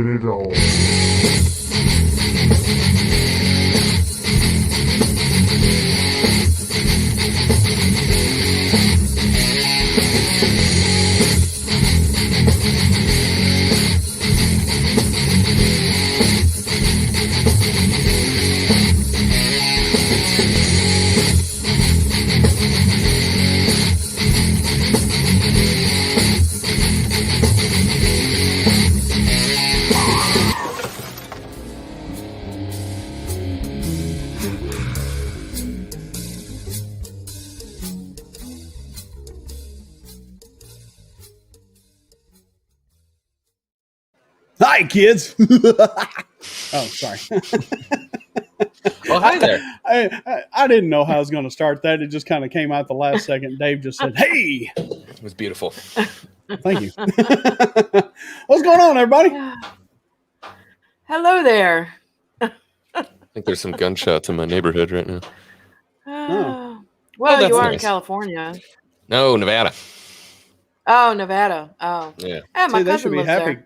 it all. Hi, kids. Oh, sorry. Well, hi there. I didn't know how I was going to start that. It just kind of came out the last second. Dave just said, "Hey." It was beautiful. Thank you. What's going on, everybody? Hello there. I think there's some gunshots in my neighborhood right now. Well, that's you are in nice. California. No, Nevada. Oh, Nevada. Oh, Yeah. my See, they should cousin be lives happy. there.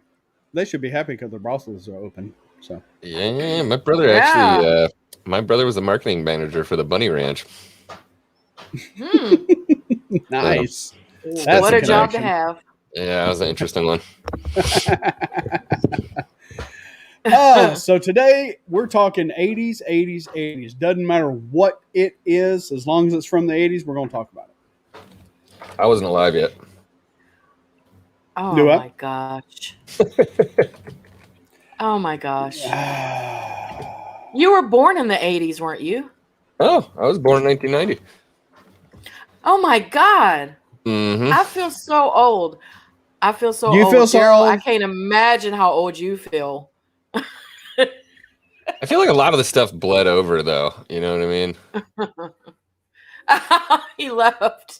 They should be happy because their brothels are open. So Yeah, my brother actually, my brother was the marketing manager for the Bunny Ranch. nice. That's What a a job to connection. have. Yeah, that was an interesting one. So today we're talking 80s, 80s, 80s. Doesn't matter what it is, as long as it's from the 80s, we're going to talk about it. I wasn't alive yet. Oh, Do what? my gosh. Oh, my gosh. You were born in the 80s, weren't you? Oh, I was born in 1990. Oh, my God. Mm-hmm. I feel so old. I feel so You old. feel so Gerald, old? I can't imagine how old you feel. I feel like a lot of the stuff bled over, though. You know what I mean? He left.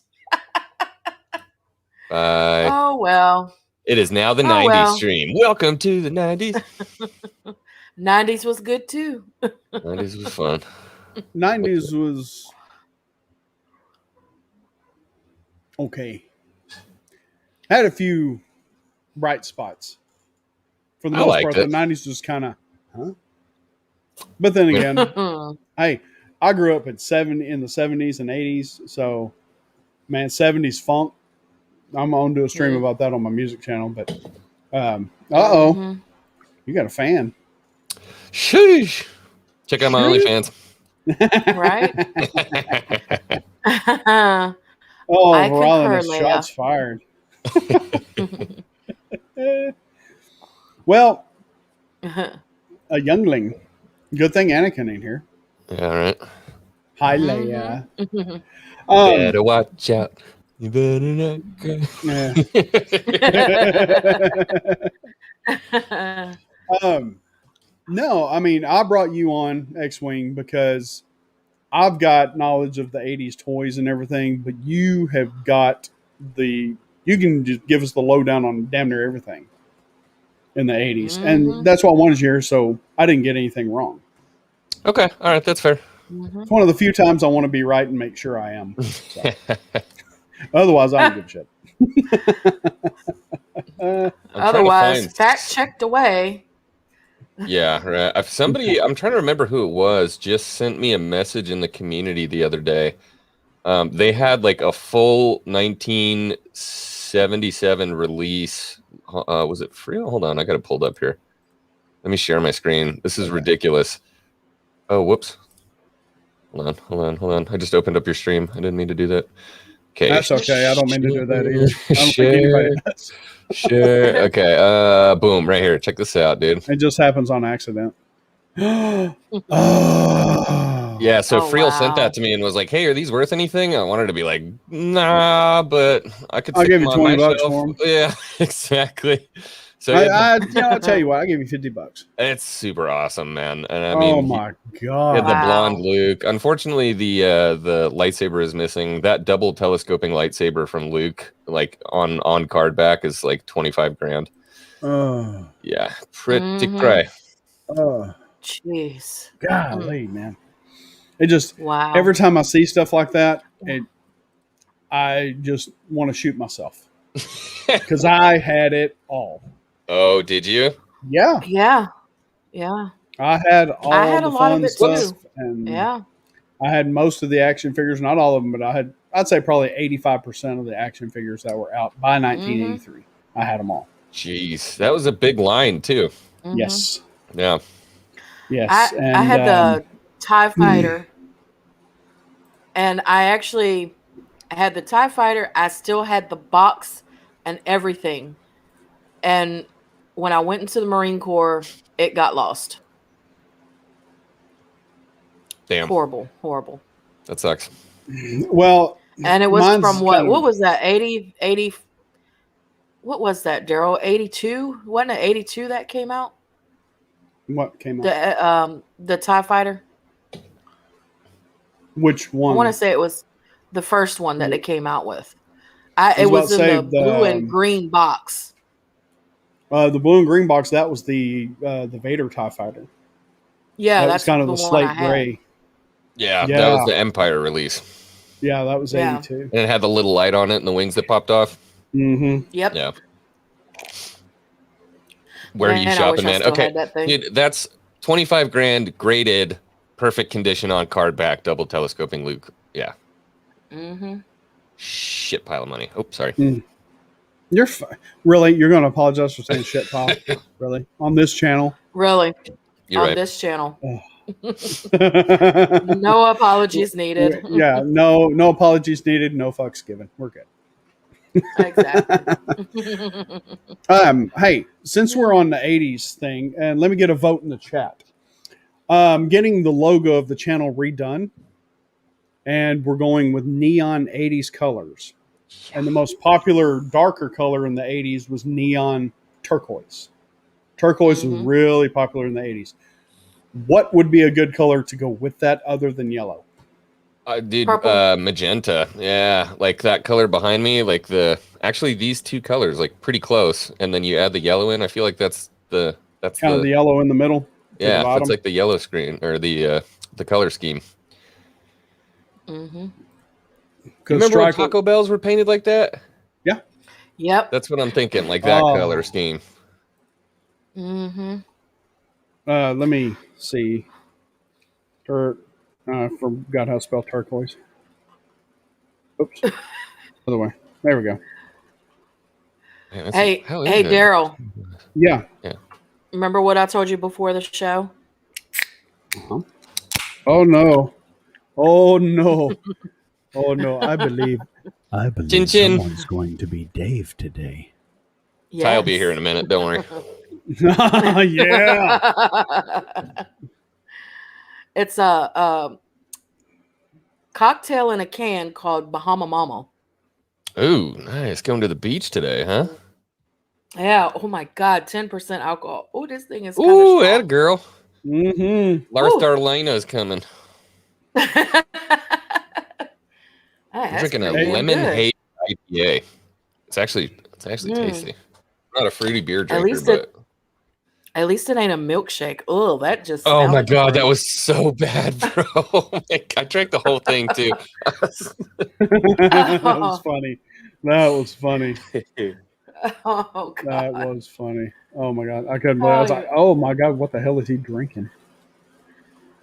Bye. Oh, well. It is now the Oh, 90s well. stream. Welcome to the 90s. 90s was good, too. 90s was fun. 90s was okay. Had a few bright spots. For the I most liked part, it. the 90s was kind of, But then again, hey, I grew up in the 70s and 80s, so man, 70s funk. I'm going to do a stream about that on my music channel, but you got a fan. Sheesh. Check out my OnlyFans. Right? Oh, I Rollin, concur, shots fired. Well, a youngling. Good thing Anakin ain't here. Yeah, right. Hi, Leia. Better watch out. You better not go. Yeah. No, I mean, I brought you on X-Wing because I've got knowledge of the 80s toys and everything, but you have got you can just give us the lowdown on damn near everything in the 80s. And that's why I wanted you here, so I didn't get anything wrong. Okay, all right, that's fair. It's one of the few times I want to be right and make sure I am. So. Otherwise, I don't give a shit. Otherwise, fact checked away. Yeah, right. I'm trying to remember who it was, just sent me a message in the community the other day. They had like a full 1977 release. Was it free? Hold on, I got it pulled up here. Let me share my screen. This is ridiculous. Oh, whoops. Hold on. I just opened up your stream. I didn't mean to do that. Okay. That's okay. I don't mean to do that either. I don't Share. think anybody does. Sure. Okay. Boom. Right here. Check this out, dude. It just happens on accident. Oh. Yeah. So Friel wow. sent that to me and was like, "Hey, are these worth anything?" I wanted to be like, "Nah," but I could. I'll stick give you them on my $20 shelf. for them. Yeah. Exactly. So I'll tell you what. I'll give you $50. it's super awesome, man. And I mean, oh my god! the blonde Luke. Unfortunately, the lightsaber is missing. That double telescoping lightsaber from Luke, like on card back, is like $25,000. Yeah, pretty cray. Jeez. Golly, man! It just every time I see stuff like that, I just want to shoot myself because I had it all. Oh, did you? Yeah, Yeah. I had all I had a the lot of fun it stuff, too. and Yeah. I had most of the action figures. Not all of them, but I'd say probably 85% of the action figures that were out by 1983. I had them all. Jeez, that was a big line too. Yes, Yeah. yes, I and had the TIE Fighter, and I had the TIE Fighter. I still had the box and everything. And when I went into the Marine Corps, it got lost. Damn. Horrible. That sucks. well, And it was mine's from what? kind What of was that? 80? What was that, Daryl? 82? Wasn't it 82 that came out? what came out. The TIE Fighter. Which I want to one? say it was the first one that they came out with. I was It about was to in say the blue and green box. the blue and green box. That was the Vader TIE Fighter. Yeah, That was that's kind of the the one I slate had. gray. Yeah, that Yeah, was the Empire release. yeah, that was Yeah. 82. And it had the little light on it and the wings that popped off. Mm-hmm. Yep. Yeah. Where are you Man, I shopping, wish I man? still Okay, had that thing. dude, that's 25 grand, graded, perfect condition on card back, double telescoping Luke. Yeah. Mm-hmm. Shit pile of money. Oh, sorry. You're really you're going to apologize for saying shit, pal? Really on this channel? Really, You're on right. this channel. Yeah, No apologies needed. no apologies needed. No fucks given. We're good. Exactly. Hey, since we're on the 80s thing, and let me get a vote in the chat. Getting the logo of the channel redone, and we're going with neon 80s colors. And the most popular darker color in the 80s was neon turquoise. Turquoise was really popular in the 80s. What would be a good color to go with that other than yellow? Dude, Purple. magenta. Yeah, like that color behind me, like actually these two colors, like pretty close. And then you add the yellow in. I feel like that's kind of the yellow in the middle. Yeah, that's like the yellow screen or the color scheme. Mm-hmm. You remember when Taco Bells were painted like that? Yeah. Yep. That's what I'm thinking, like that color scheme. Mm-hmm. Let me see. Forgot how to spell turquoise. Oops. Other way. There we go. Man, Hey, Daryl. Yeah. Remember what I told you before the show? Uh-huh. Oh no. Oh no. Oh no. I believe Chin chin. Someone's going to be Dave today. Yes. Ty will be here in a minute. Don't worry. Yeah. It's a cocktail in a can called Bahama Mama. Ooh, nice. Going to the beach today, huh? Yeah. Oh my God. 10% alcohol. Oh, this thing is. Ooh, that a girl. Mm-hmm. Lars Darlena's coming. I'm drinking a lemon haze IPA. It's actually tasty. I'm not a fruity beer drinker, at least it ain't a milkshake. Oh, that just. Oh my God, that was so bad, bro. I drank the whole thing too. That was funny. That was funny. Oh God. That was funny. Oh my God. I couldn't believe it. I was like, oh my God, what the hell is he drinking?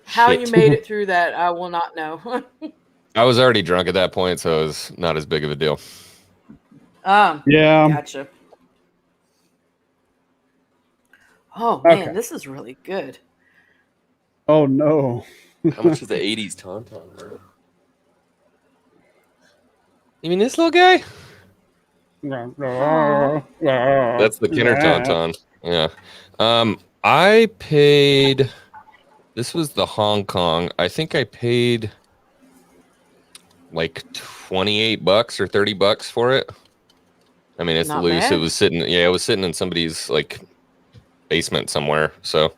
How you made it through that, I will not know. I was already drunk at that point, so it was not as big of a deal. Yeah. Gotcha. Oh man, this is really good. Oh no. How much is the 80s Tauntaun, bro? You mean this little guy? That's the Kenner Tauntaun. Yeah. I paid. This was the Hong Kong. I think I paid like $28 or $30 for it. I mean, it's Not loose. bad. It was sitting. Yeah, it was sitting in somebody's like basement somewhere. So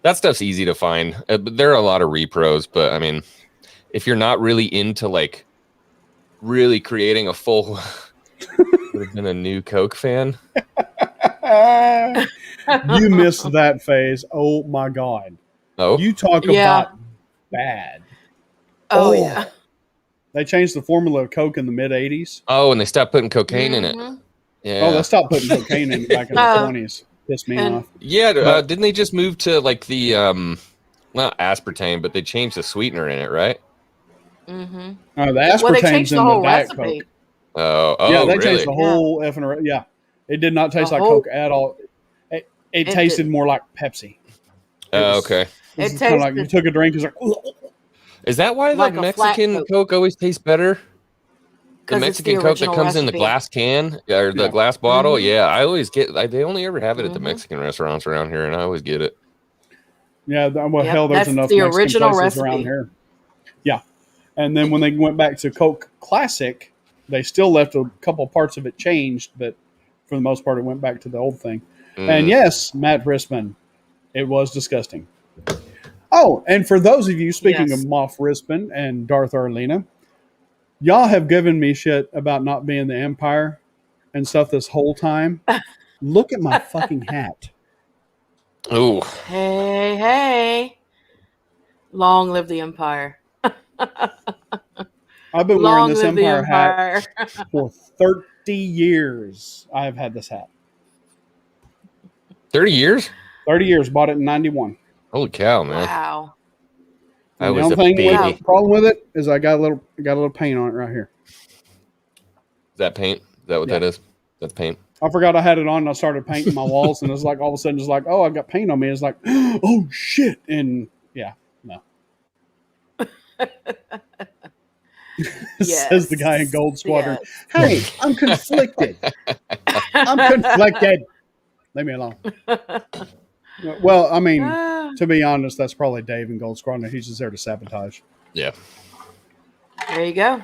that stuff's easy to find. But there are a lot of repros. But I mean, if you're not really into like really creating a full, would have been a new Coke fan. You missed that phase. Oh my God. Oh, You talk about bad. Oh yeah. They changed the formula of Coke in the mid 80s. Oh, and they stopped putting cocaine in it. Yeah. Oh, they stopped putting cocaine in back in the 20s. pissed me And- off. Yeah, But- didn't they just move to like the not aspartame, but they changed the sweetener in it, right? Mm-hmm. The Well, they aspartame's changed the in the whole Diet recipe. Coke. Oh, Yeah, they really? changed the whole effing. Yeah, it did not taste The like whole- Coke at all. It It tasted didn't. more like Pepsi. Oh, okay. It's It kind of like you tasted- took a drink. It's like, Is that why Like the a flat Mexican Coke. Coke always tastes better? The 'Cause it's the Mexican Coke that original comes in the recipe. glass can or the Yeah. glass bottle. Mhm. Yeah, I always get. They only ever have it at the Mhm. Mexican restaurants around here, and I always get it. yeah, well, Yep, hell, there's that's enough the Mexican original places around recipe. here. Yeah, and then when they went back to Coke Classic, they still left a couple parts of it changed, but for the most part, it went back to the old thing. And Mm. yes, Matt Rispman, it was disgusting. Oh, and for those of you, speaking Yes. of Moff Rispman and Darth Arlena, y'all have given me shit about not being the Empire and stuff this whole time. Look at my fucking hat. Ooh, Hey, hey. Long live the Empire. I've been wearing Long this live the Empire hat Empire. for 30 years. I have had this hat. 30 years? 30 years. Bought it in 91. Holy cow, man! Wow. I And was the a only thing baby. with, problem with it is I got a little paint on it right here. Is that paint? Is that what Yeah. that is? That's paint. I forgot I had it on and I started painting my walls and it's like all of a sudden it's like, oh, I got paint on me. It's like, oh shit. And yeah, no. Says the guy in Gold Squadron. Hey, I'm conflicted. I'm conflicted. Leave me alone. Well, I mean, to be honest, that's probably Dave in Gold Squadron. He's just there to sabotage. Yeah. There you go.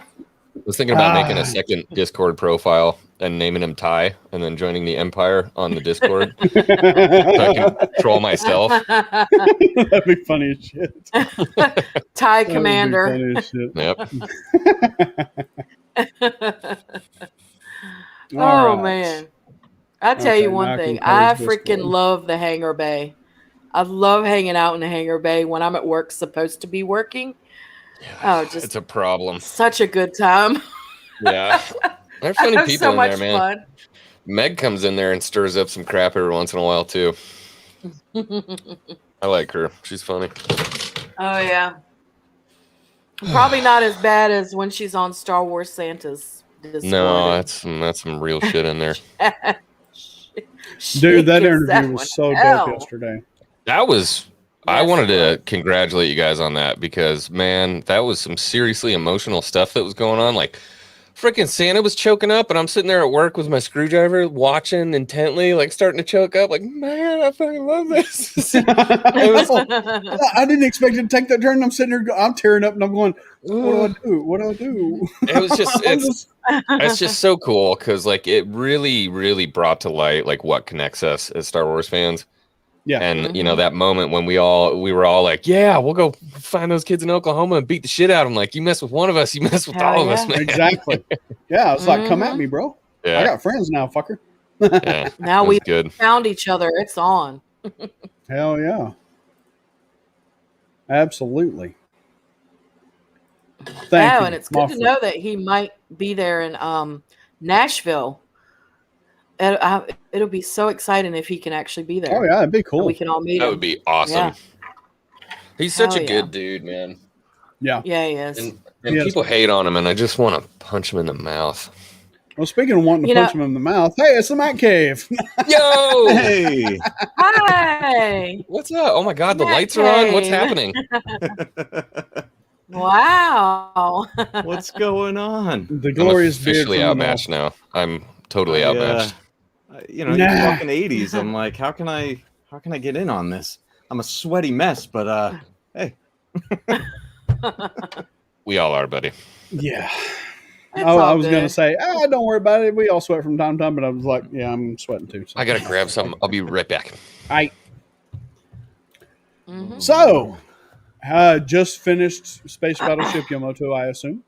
I was thinking about making a second Discord profile and naming him Ty, and then joining the Empire on the Discord so I can control myself. That'd be funny as shit. Tie That would be Commander. funny as shit. Yep. Oh All right. man. I tell Okay, you now one I can thing. close I this freaking one. love the hangar bay. I love hanging out in the hangar bay when I'm at work, supposed to be working. Oh, just It's a problem. such a good time. Yeah. They're I funny have people so in much there, man. fun. Meg comes in there and stirs up some crap every once in a while, too. I like her. She's funny. Oh yeah. Probably not as bad as when she's on Star Wars Santa's Discord. No, that's some real shit in there. Dude, that gives interview one was so hell. dope yesterday. That was. I Yes, wanted it to was. congratulate you guys on that because, man, that was some seriously emotional stuff that was going on. Like, freaking Santa was choking up, and I'm sitting there at work with my screwdriver, watching intently, like starting to choke up. Like, man, I fucking love this. I didn't expect it to take that turn. I'm sitting there, I'm tearing up, and I'm going, "What do I do? What do I do?" It was just, I'm it's just- just so cool because, like, it really, really brought to light like what connects us as Star Wars fans. yeah. And you know that moment when we were all like, yeah, we'll go find those kids in Oklahoma and beat the shit out of them. Like, you mess with one of us, you mess with Hell all of us, yeah. man. Exactly. Yeah, it's like, come at Mhm. me, bro. I Yeah, got friends now, fucker. yeah. Now It was we good. found each other. It's on. Hell yeah. Absolutely. Thank you. And it's good to Moffat. know that he might be there in Nashville. It'll be so exciting if he can actually be there. Oh yeah, it'd be And cool. we can all meet That him. would be awesome. Yeah. He's such Hell a yeah. good dude, man. Yeah. Yeah, he is. And Yes. people hate on him, and I just want to punch him in the mouth. Well, speaking of wanting to You punch know- him in the mouth, hey, it's the Matt Cave. Yo, Hey. Hi. what's up? Oh my God, the Matt lights are on. What's Cave. happening? Wow. What's going on? The I'm glorious beard officially from the outmatched now. I'm totally outmatched. You know, Nah. you're talking 80s. I'm like, how can I get in on this? I'm a sweaty mess, but hey. We all are, buddy. Yeah. It's Oh, I all was going to good. say, don't worry about it. We all sweat from time to time, but I was like, yeah, I'm sweating too. So. I gotta grab something. I'll be right back. Mhm. So, just finished Space Battleship Yamato, I assume.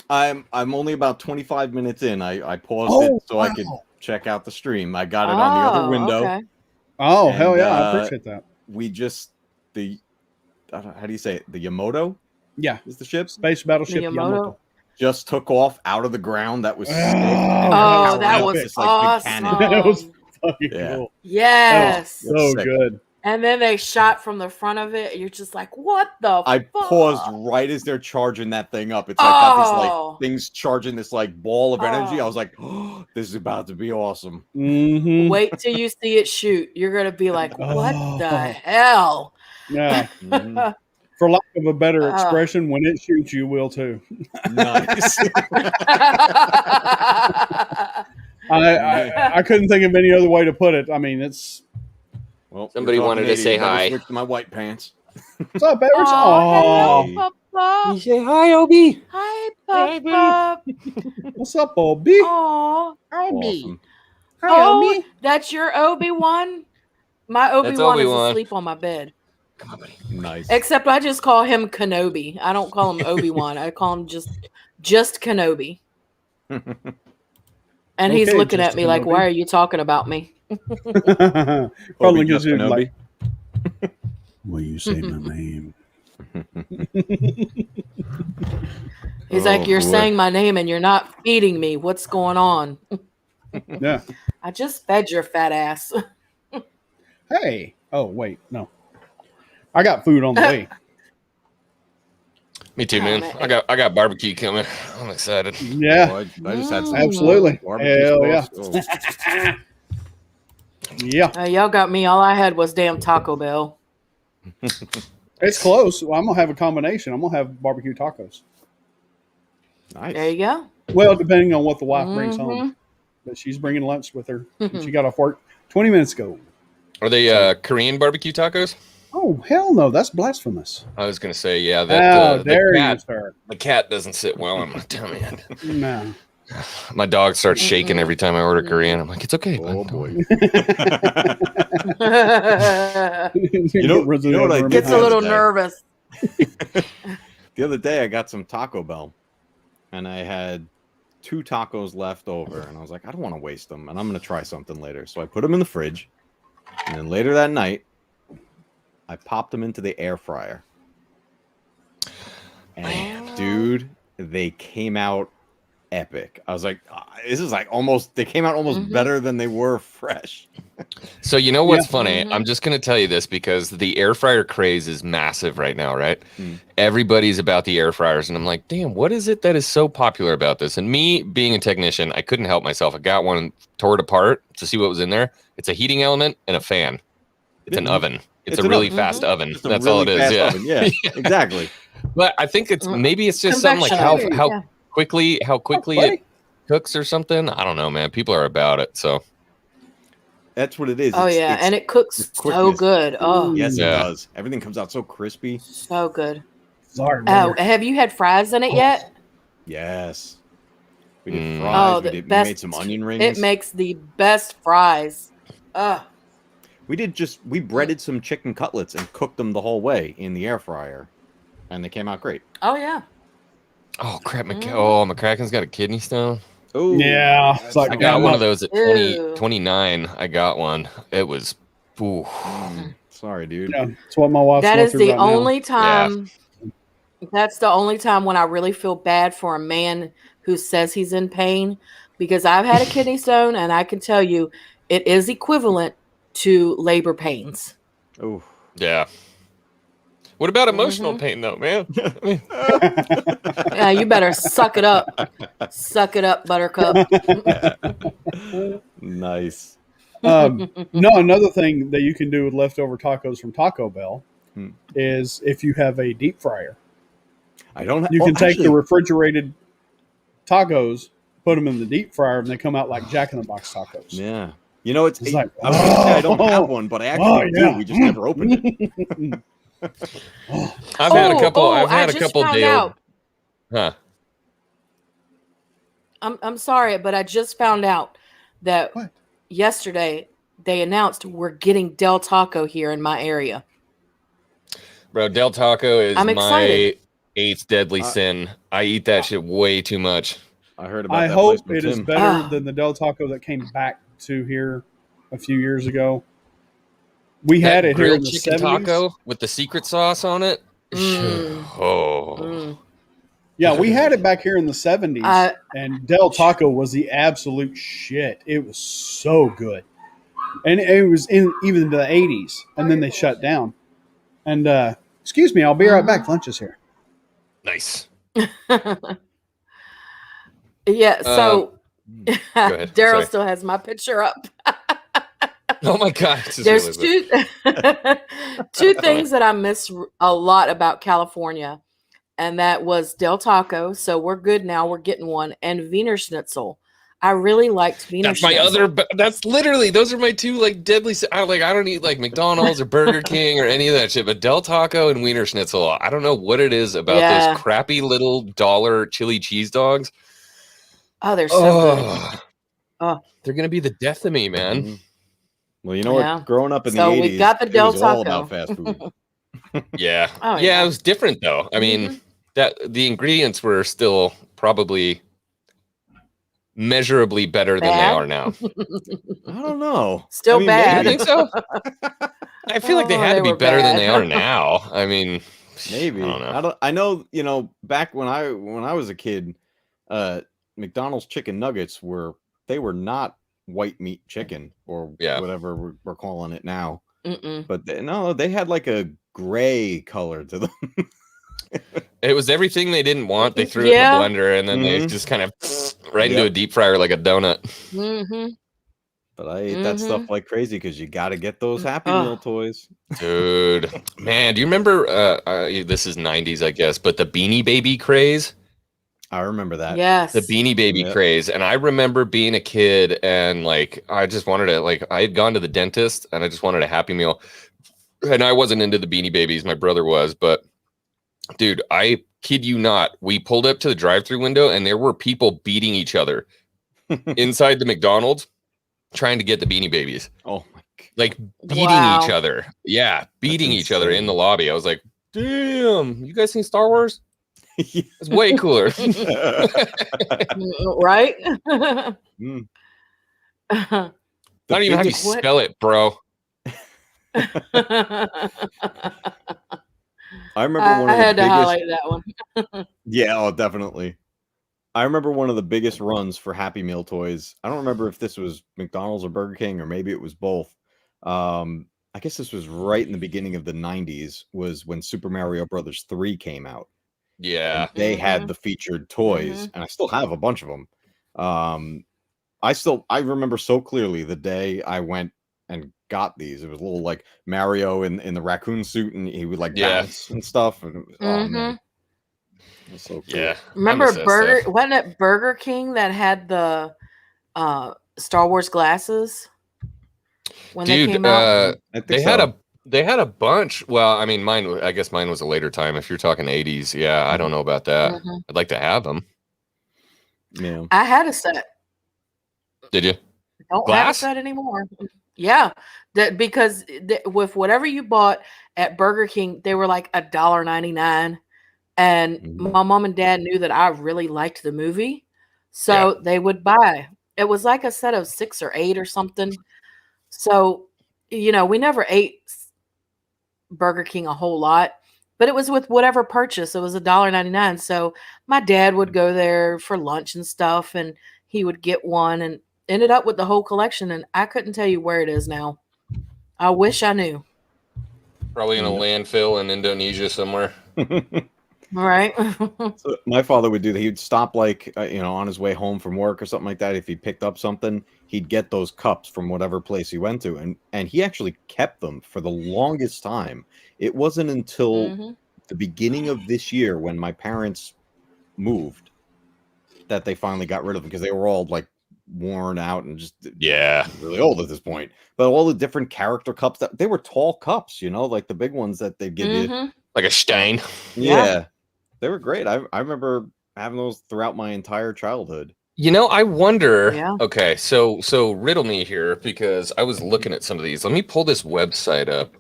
I'm only about 25 minutes in. I paused Oh, it so I could wow. check out the stream. I got it on the other Oh, window. okay. Oh, And, hell yeah. I appreciate that. We just how do you say it? The Yamato Yeah. is the ship. Space Battleship Miyamoto? Yamato. Just took off out of the ground. That was sick. Oh, And that Oh, was that powered up was this, like, big awesome. cannon. That was fucking Yeah. cool. Yes. So Sick. good. And then they shot from the front of it. You're just like, what the I fuck? paused right as they're charging that thing up. It's like got this Oh. like things charging this like ball of energy. I Oh. was like, oh, this is about to be awesome. Mm-hmm. Wait till you see it shoot. You're going to be like, what the Oh. hell? Yeah. Mhm. For lack of a better Oh. expression, when it shoots, you will too. Nice. I couldn't think of any other way to put it. I mean, it's Well, Somebody you're talking wanted to 80s, say better hi. Switch to my white pants. what's up, Beverage? Oh, Hey. hello, Papa. say hi, Obi. Hi, Hi, Papa. What's up, Obi? Oh, Awesome. oh, that's your Obi-Wan? My Obi-Wan is Obi-Wan. asleep on my bed. Come on, buddy. Nice. Except I just call him Kenobi. I don't call him Obi-Wan. I call him just Kenobi. And he's Okay, looking just at me like, Kenobi. why are you talking about me? Probably Obi because just you Kenobi. like. Will you say my name? He's Oh, like, you're boy. saying my name and you're not feeding me. What's going on? Yeah. I just fed your fat ass. Hey. Oh wait, no. I got food on the way. Me too, Oh, man. man. I got barbecue coming. I'm excited. Yeah. Oh, I just had some Absolutely. barbecue Hell yeah. sauce. Oh. Yeah. Y'all got me. All I had was damn Taco Bell. It's close. Well, I'm gonna have a combination. I'm gonna have barbecue tacos. Nice. There you go. Well, depending on what the wife brings home. Mhm. But she's bringing lunch with her. She got off work 20 minutes ago. Are they Korean barbecue tacos? Oh hell no! That's blasphemous. I was gonna say, yeah. How The dare you, cat, sir? the cat doesn't sit well on my tummy. No. My dog starts shaking every time I order Korean. I'm like, it's okay. Oh bud. boy. you know what I did Gets a little today? nervous. The other day I got some Taco Bell and I had 2 tacos left over and I was like, I don't want to waste them and I'm going to try something later. So I put them in the fridge and then later that night I popped them into the air fryer. And dude, they came out epic. I was like, this is like almost, they came out almost better than they were fresh. So you know what's Yeah. funny? I'm just going to tell you this because the air fryer craze is massive right now, right? Mm. Everybody's about the air fryers, and I'm like, damn, what is it that is so popular about this? And me being a technician, I couldn't help myself. I got one, tore it apart to see what was in there. It's a heating element and a fan. It's an oven. It's a an really oven. fast oven. Just a That's really all it is. fast Yeah. oven. Yeah, exactly. But I think it's maybe it's just something like Convection how oven, yeah. quickly buddy. it cooks or something. I don't know, man. People are about it. So That's what it is. Oh, yeah. And it cooks it's so quickness. good. Oh, Yes, Yeah. it does. Everything comes out so crispy. so good. Sorry. Oh, brother. have you had fries in it yet? Yes. We did Mm. fries. Oh, the we best. made some onion rings. It makes the best fries. We breaded some chicken cutlets and cooked them the whole way in the air fryer. And they came out great. Oh, yeah. oh crap, McCracken's got a kidney stone. Oh, Yeah, it's like I got I'm one up- of those at Ew. 29. I got one. It was ooh. sorry, dude. Yeah, that's what my wife's That going is through the right now. only time. That's the only time when I really feel bad for a man who says he's in pain, because I've had a kidney stone and I can tell you it is equivalent to labor pains. Oh, Yeah. What about emotional pain though, man? Yeah, you better suck it up. Suck it up, Buttercup. nice. No, another thing that you can do with leftover tacos from Taco Bell is if you have a deep fryer, I don't. you can take actually, the refrigerated tacos, put them in the deep fryer, and they come out like Jack in the Box tacos. Yeah. You know, it's. It's like, I was gonna say I don't have one, but I actually yeah. do. We just never opened it. I've had a couple. I've I had a just couple found deal. out. Huh. I'm sorry, but I just found out that What? yesterday they announced we're getting Del Taco here in my area. Bro, Del Taco is I'm my excited. 8th deadly sin. I eat that shit way too much. I heard about I that hope place it from is Tim. better than the Del Taco that came back to here a few years ago. We had That it here in grilled the chicken 70s. taco with the secret sauce on it. Oh. Yeah, we had it back here in the 70s, and Del Taco was the absolute shit. It was so good. and it was in even the 80s, and then they shut down. And excuse me, I'll be right back. Lunch is here. Nice. Yeah, so ahead. Daryl Sorry. still has my picture up. Oh my god. There's two things that I miss a lot about California, and that was Del Taco. So we're good now. We're getting one, and Wiener Schnitzel. I really liked Wiener That's my Schnitzel. other. That's literally those are my two like deadly. I don't eat like McDonald's or Burger King or any of that shit. But Del Taco and Wiener Schnitzel. I don't know what it is about those crappy little dollar chili cheese dogs. Oh, they're so good. Oh, they're gonna be the death of me, man. Mm-hmm. Well, you know what? Growing up in the 80s, we got the it Del was all Taco. about fast food. Yeah. Oh, yeah, it was different though. I mean, that the ingredients were still probably measurably better than they are now. I don't know. Still bad. You think so? I feel like they had to be better than they are now. I mean, maybe. I don't know. I know, back when I was a kid, McDonald's chicken nuggets were not white meat chicken or whatever we're calling it now. But they had like a gray color to them. It was everything they didn't want. They threw it in the blender and then they just kind of right into a deep fryer like a donut. But I ate that stuff like crazy because you got to get those Happy Meal toys. Dude, man, do you remember, this is 90s, I guess, but the Beanie Baby craze? I remember that. Yes. The Beanie Baby craze. And I remember being a kid and like, I just wanted to, like, I had gone to the dentist and I just wanted a Happy Meal. And I wasn't into the Beanie Babies. My brother was, but dude, I kid you not. We pulled up to the drive-thru window and there were people beating each other inside the McDonald's trying to get the Beanie Babies. Oh my god. Like beating each other. Yeah, beating each other in the lobby. I was like, damn, you guys seen Star Wars? It's way cooler. Right? I don't even have to spell it, bro. I remember I had to highlight that one. Yeah, oh, definitely. I remember one of the biggest runs for Happy Meal toys. I don't remember if this was McDonald's or Burger King, or maybe it was both. I guess this was right in the beginning of the 90s, was when Super Mario Brothers 3 came out. Yeah. And they had the featured toys, and I still have a bunch of them. I remember so clearly the day I went and got these. It was a little like Mario in the raccoon suit, and he would like bounce and stuff. And it was, oh man. So cool. Yeah. Remember wasn't it Burger King that had the Star Wars glasses when they came out? They had a bunch. Well, I mean, I guess mine was a later time. If you're talking 80s, yeah, I don't know about that. I'd like to have them. Yeah. I had a set. Did you? Don't have a set anymore. Yeah, because with whatever you bought at Burger King, they were like $1.99. And my mom and dad knew that I really liked the movie. So they would buy. It was like a set of 6 or 8 or something. So, we never ate Burger King a whole lot, but it was with whatever purchase. It was $1.99. So my dad would go there for lunch and stuff, and he would get one and ended up with the whole collection. And I couldn't tell you where it is now. I wish I knew. Probably in a landfill in Indonesia somewhere. All right. So my father would do that. He'd stop on his way home from work or something like that. If he picked up something, he'd get those cups from whatever place he went to. And he actually kept them for the longest time. It wasn't until the beginning of this year when my parents moved that they finally got rid of them, because they were all like worn out and just really old at this point. But all the different character cups, that they were tall cups, like the big ones that they'd give you. Like a Stein. Yeah. They were great. I remember having those throughout my entire childhood. I wonder. Yeah. Okay, so riddle me here, because I was looking at some of these. Let me pull this website up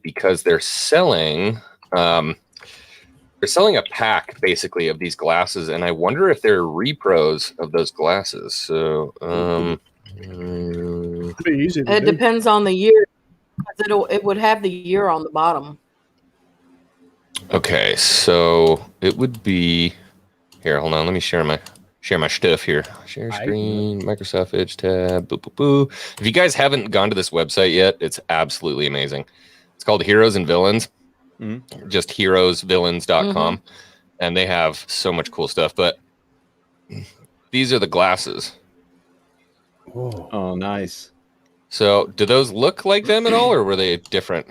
because they're selling a pack basically of these glasses, and I wonder if they're repros of those glasses. So it depends on the year. It would have the year on the bottom. Okay, so it would be here. Hold on, let me share share my stuff here. Share Aight. screen, Microsoft Edge tab. Boo, boo, boo. If you guys haven't gone to this website yet, it's absolutely amazing. It's called Heroes and Villains. Just heroesvillains.com. And they have so much cool stuff. But these are the glasses. Oh, nice. So do those look like them at all, or were they different?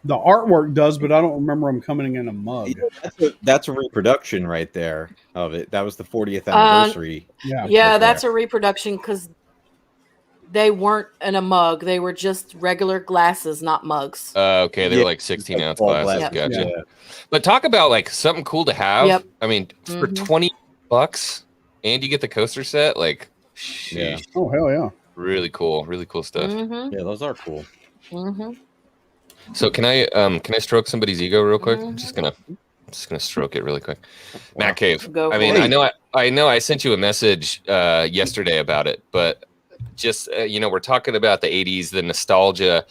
The artwork does, but I don't remember them coming in a mug. That's a reproduction right there of it. That was the 40th anniversary. Yeah, that's a reproduction because they weren't in a mug. They were just regular glasses, not mugs. Okay, they were like 16-ounce glasses. Yep. Gotcha. Yeah. But talk about like something cool to have. Yep. I mean, for $20 and you get the coaster set, like, Yeah. Oh, hell yeah. really cool stuff. Yeah, those are cool. So can I stroke somebody's ego real quick? I'm just gonna stroke it really quick. Matt Cave. Go I mean, for it. I know I sent you a message yesterday about it, but just we're talking about the 80s, the nostalgia.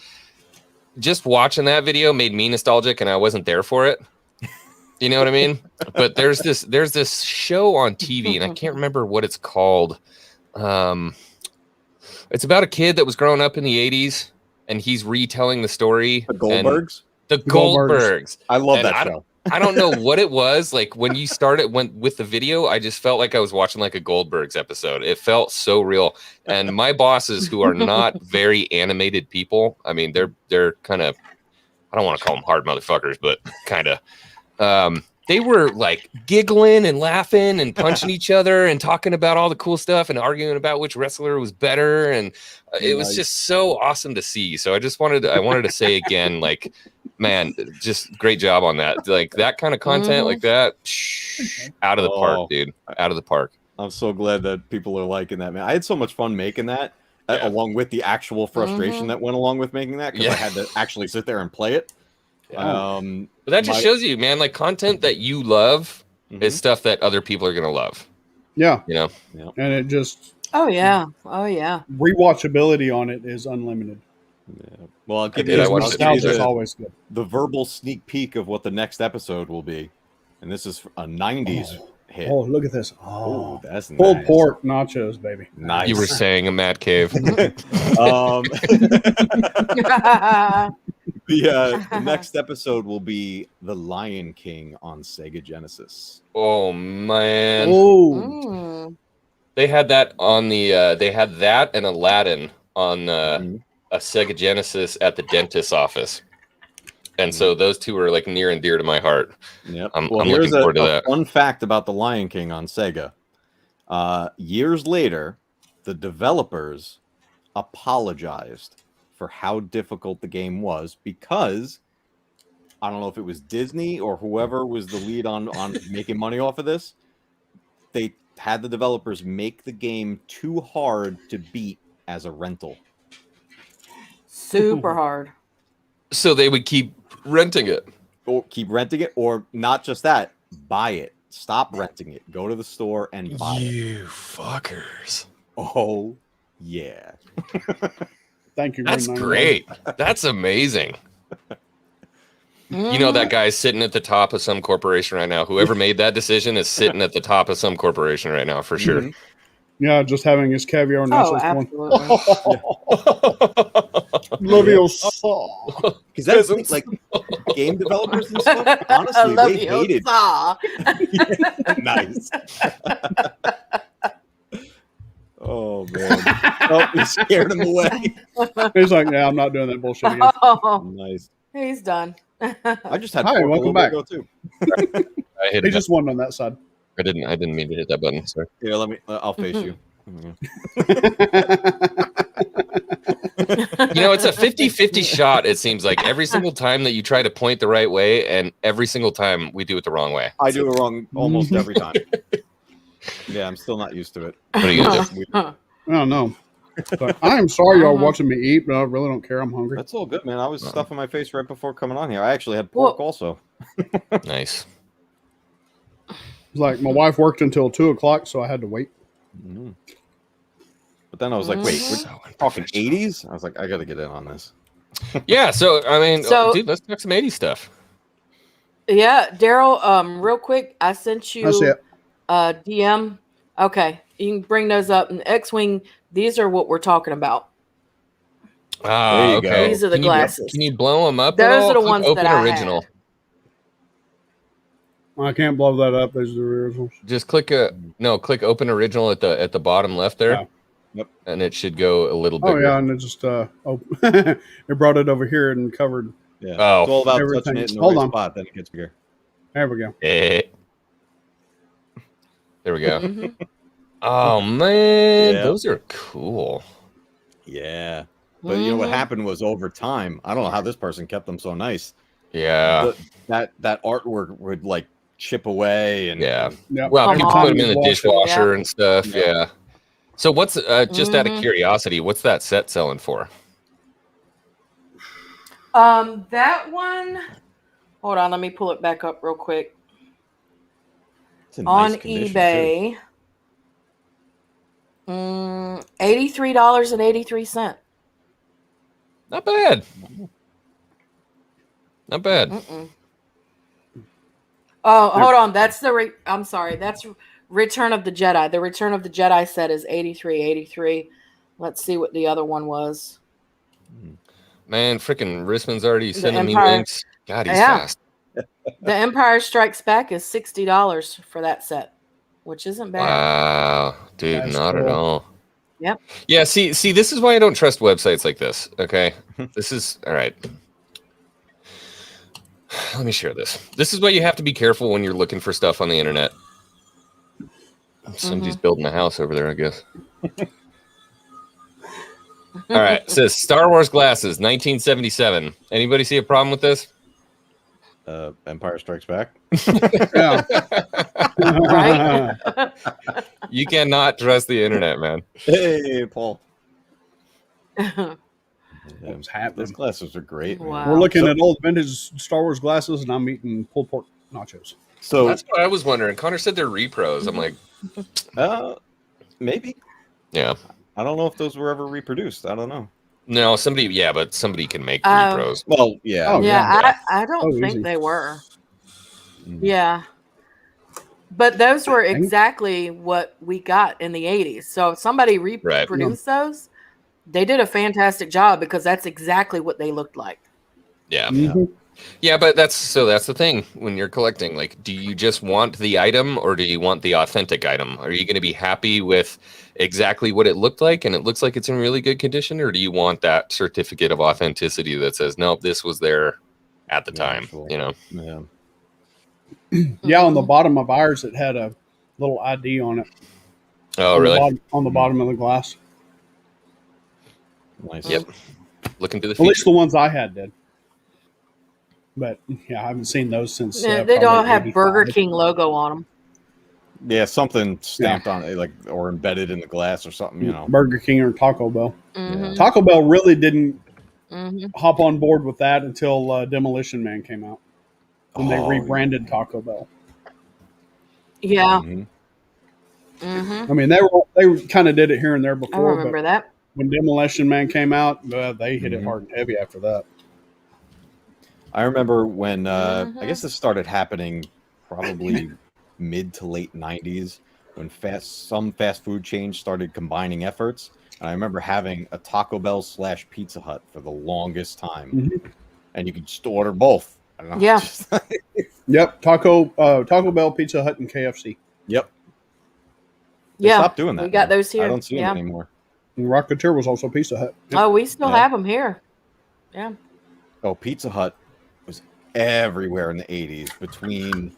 Just watching that video made me nostalgic, and I wasn't there for it. You know what I mean? But there's this show on TV, and I can't remember what it's called. It's about a kid that was growing up in the 80s, and he's retelling the story. The Goldbergs? The Goldbergs. I love And that show. I don't know what it was. Like when you went with the video, I just felt like I was watching like a Goldbergs episode. It felt so real. And my bosses, who are not very animated people, I mean, they're kind of, I don't want to call them hard motherfuckers, but kind of, they were like giggling and laughing and punching each other and talking about all the cool stuff and arguing about which wrestler was better. And it was just so awesome to see. So I wanted to say again, like, man, just great job on that. Like that kind of content like that, out of the park, dude. Out of the park. I'm so glad that people are liking that, man. I had so much fun making that, along with the actual frustration that went along with making that, because I had to actually sit there and play it. But that just shows you, man, like content that you love is stuff that other people are gonna love. Yeah. You know? And it just rewatchability on it is unlimited. Yeah. Well, I'll give I you watched nostalgia always good. The verbal sneak peek of what the next episode will be. And this is a 90s hit. Oh, look at this. Oh, that's pulled nice. pork nachos, baby. Nice. You were saying a Mad Cave. The next episode will be The Lion King on Sega Genesis. Oh man. Oh. They had that on the they had that and Aladdin on a Sega Genesis at the dentist's office. And so those two are like near and dear to my heart. Yep. I'm looking forward to that. Fun fact about The Lion King on Sega. Years later, the developers apologized for how difficult the game was because I don't know if it was Disney or whoever was the lead on making money off of this. They had the developers make the game too hard to beat as a rental. Super hard. So they would keep renting it. Or keep renting it, or not just that, buy it. Stop renting it. Go to the store and buy it. You fuckers. Oh, yeah. Thank you. That's Green great. That's amazing. You know that guy's sitting at the top of some corporation right now. Whoever made that decision is sitting at the top of some corporation right now, for sure. Yeah, just having his caviar nachos. Absolutely. Love you so. Because that's like game developers and stuff. Honestly, they hated. Nice. Oh man! Oh, we scared him away. He's like, yeah, I'm not doing that bullshit again. Nice. He's done. I just had. Hi, welcome back. Too. I hit He it. just won on that side. I didn't mean to hit that button. Sorry. Here, let me. I'll face you. You know, it's a 50-50 shot, it seems like, every single time that you try to point the right way, and every single time we do it the wrong way. I do it wrong almost every time. Yeah, I'm still not used to it. What are you gonna do? I don't know. But I am sorry y'all watching me eat, but I really don't care. I'm hungry. That's all good, man. I was stuffing my face right before coming on here. I actually had pork also. Nice. It's like my wife worked until 2:00, so I had to wait. Mm. But then I was like, wait, we're talking 80s? I was like, I got to get in on this. Yeah, so, I mean, So- dude, let's talk some 80s stuff. Yeah, Daryl, real quick, I sent That's you it. DM. Okay, you can bring those up. And X-wing, these are what we're talking about. There you Okay. go. These are the glasses. Can you blow them up? Those at all? are the Click ones open that I original. had. I can't blow that up. Those are the originals. Just click click open original at the bottom left there. Yeah. Yep. And it should go a little Oh bigger. yeah, and it just it brought it over here and covered. Yeah. Oh. It's all about Everything. touching it in the Hold right on. spot, then it gets bigger. There we go. Eh. There we go. Mhm. Oh man, Yeah. those are cool. Yeah. But you know what Mhm. happened was over time, I don't know how this person kept them so nice. Yeah. That artwork would like chip away and Yeah. Yep. Well, Come people on. put them in the Wash it. dishwasher Yeah. and stuff. Yeah. Yeah. So what's just out of Mhm. curiosity, what's that set selling for? That one. Hold on, let me pull it back up real quick. it's in nice On condition, eBay. $83.83. Not bad. Not bad. Mm-mm. Oh, hold on. That's I'm sorry. That's Return of the Jedi. The Return of the Jedi set is 83.83. Let's see what the other one was. too. Man, freaking Risman's already The sending me Empire- links. God, he's Yeah. fast. The Empire Strikes Back is $60 for that set, which isn't bad. Wow, dude, That's not at cool. all. Yep. Yeah, see, this is why I don't trust websites like this. Okay, this is all right. Let me share this. This is why you have to be careful when you're looking for stuff on the internet. Somebody's building a house over there, I guess. All right, it says Star Wars glasses, 1977. Anybody see a problem with this? Empire Strikes Back. Yeah. Right? You cannot trust the internet, man. Hey, Paul. Yeah, What's happening? those glasses are great. man. Wow. We're looking So- at old vintage Star Wars glasses, and I'm eating pulled pork nachos. So That's what I was wondering. Connor said they're repros. I'm like, maybe. yeah. I don't know if those were ever reproduced. I don't know. No, but somebody can make Um, repros. Well, yeah. Oh, yeah, I don't Oh, think easy. they were. Mm. Yeah. But those were exactly what we got in the 80s. So if somebody reproduced those, they did a fantastic job because that's exactly what they looked like. Yeah. Mhm. Yeah, but that's the thing when you're collecting. Like, do you just want the item or do you want the authentic item? Are you going to be happy with exactly what it looked like and it looks like it's in really good condition, or do you want that certificate of authenticity that says, nope, this was there at the time? Actual. You know? Yeah. Yeah, on the Mhm. bottom of ours, it had a little ID on it. Oh, on really? The bottom, on the bottom of the glass. Nice. Yep. Looking to the At least future. the ones I had did. But yeah, I haven't seen those since. Yeah, they don't probably have 85. Burger King logo on them. Yeah, something stamped on it, like or embedded in the glass or something. You know. Burger King or Taco Bell. Mhm. Taco Bell really didn't Mhm. hop on board with that until Demolition Man came out. When they Oh, rebranded Taco Bell. Yeah. Mhm. Mhm. I mean, they kind of did it here and there I before, remember but that. when Demolition Man came out, they hit it Mhm. hard and heavy after that. I remember when I Mhm. guess this started happening probably mid to late 90s when some fast food chains started combining efforts. And I remember having a Taco Bell / Pizza Hut for the longest time. Mhm. And you could just order both. I don't know, Yeah. just- Yep, Taco Bell, Pizza Hut, and KFC. yep. They Yeah. stopped doing that. We got now. those here. I don't see Yeah. them anymore. And Rocketeer was also Pizza Hut. Yep. Oh, we still Yeah. have them here. Yeah. Oh, Pizza Hut was everywhere in the 80s between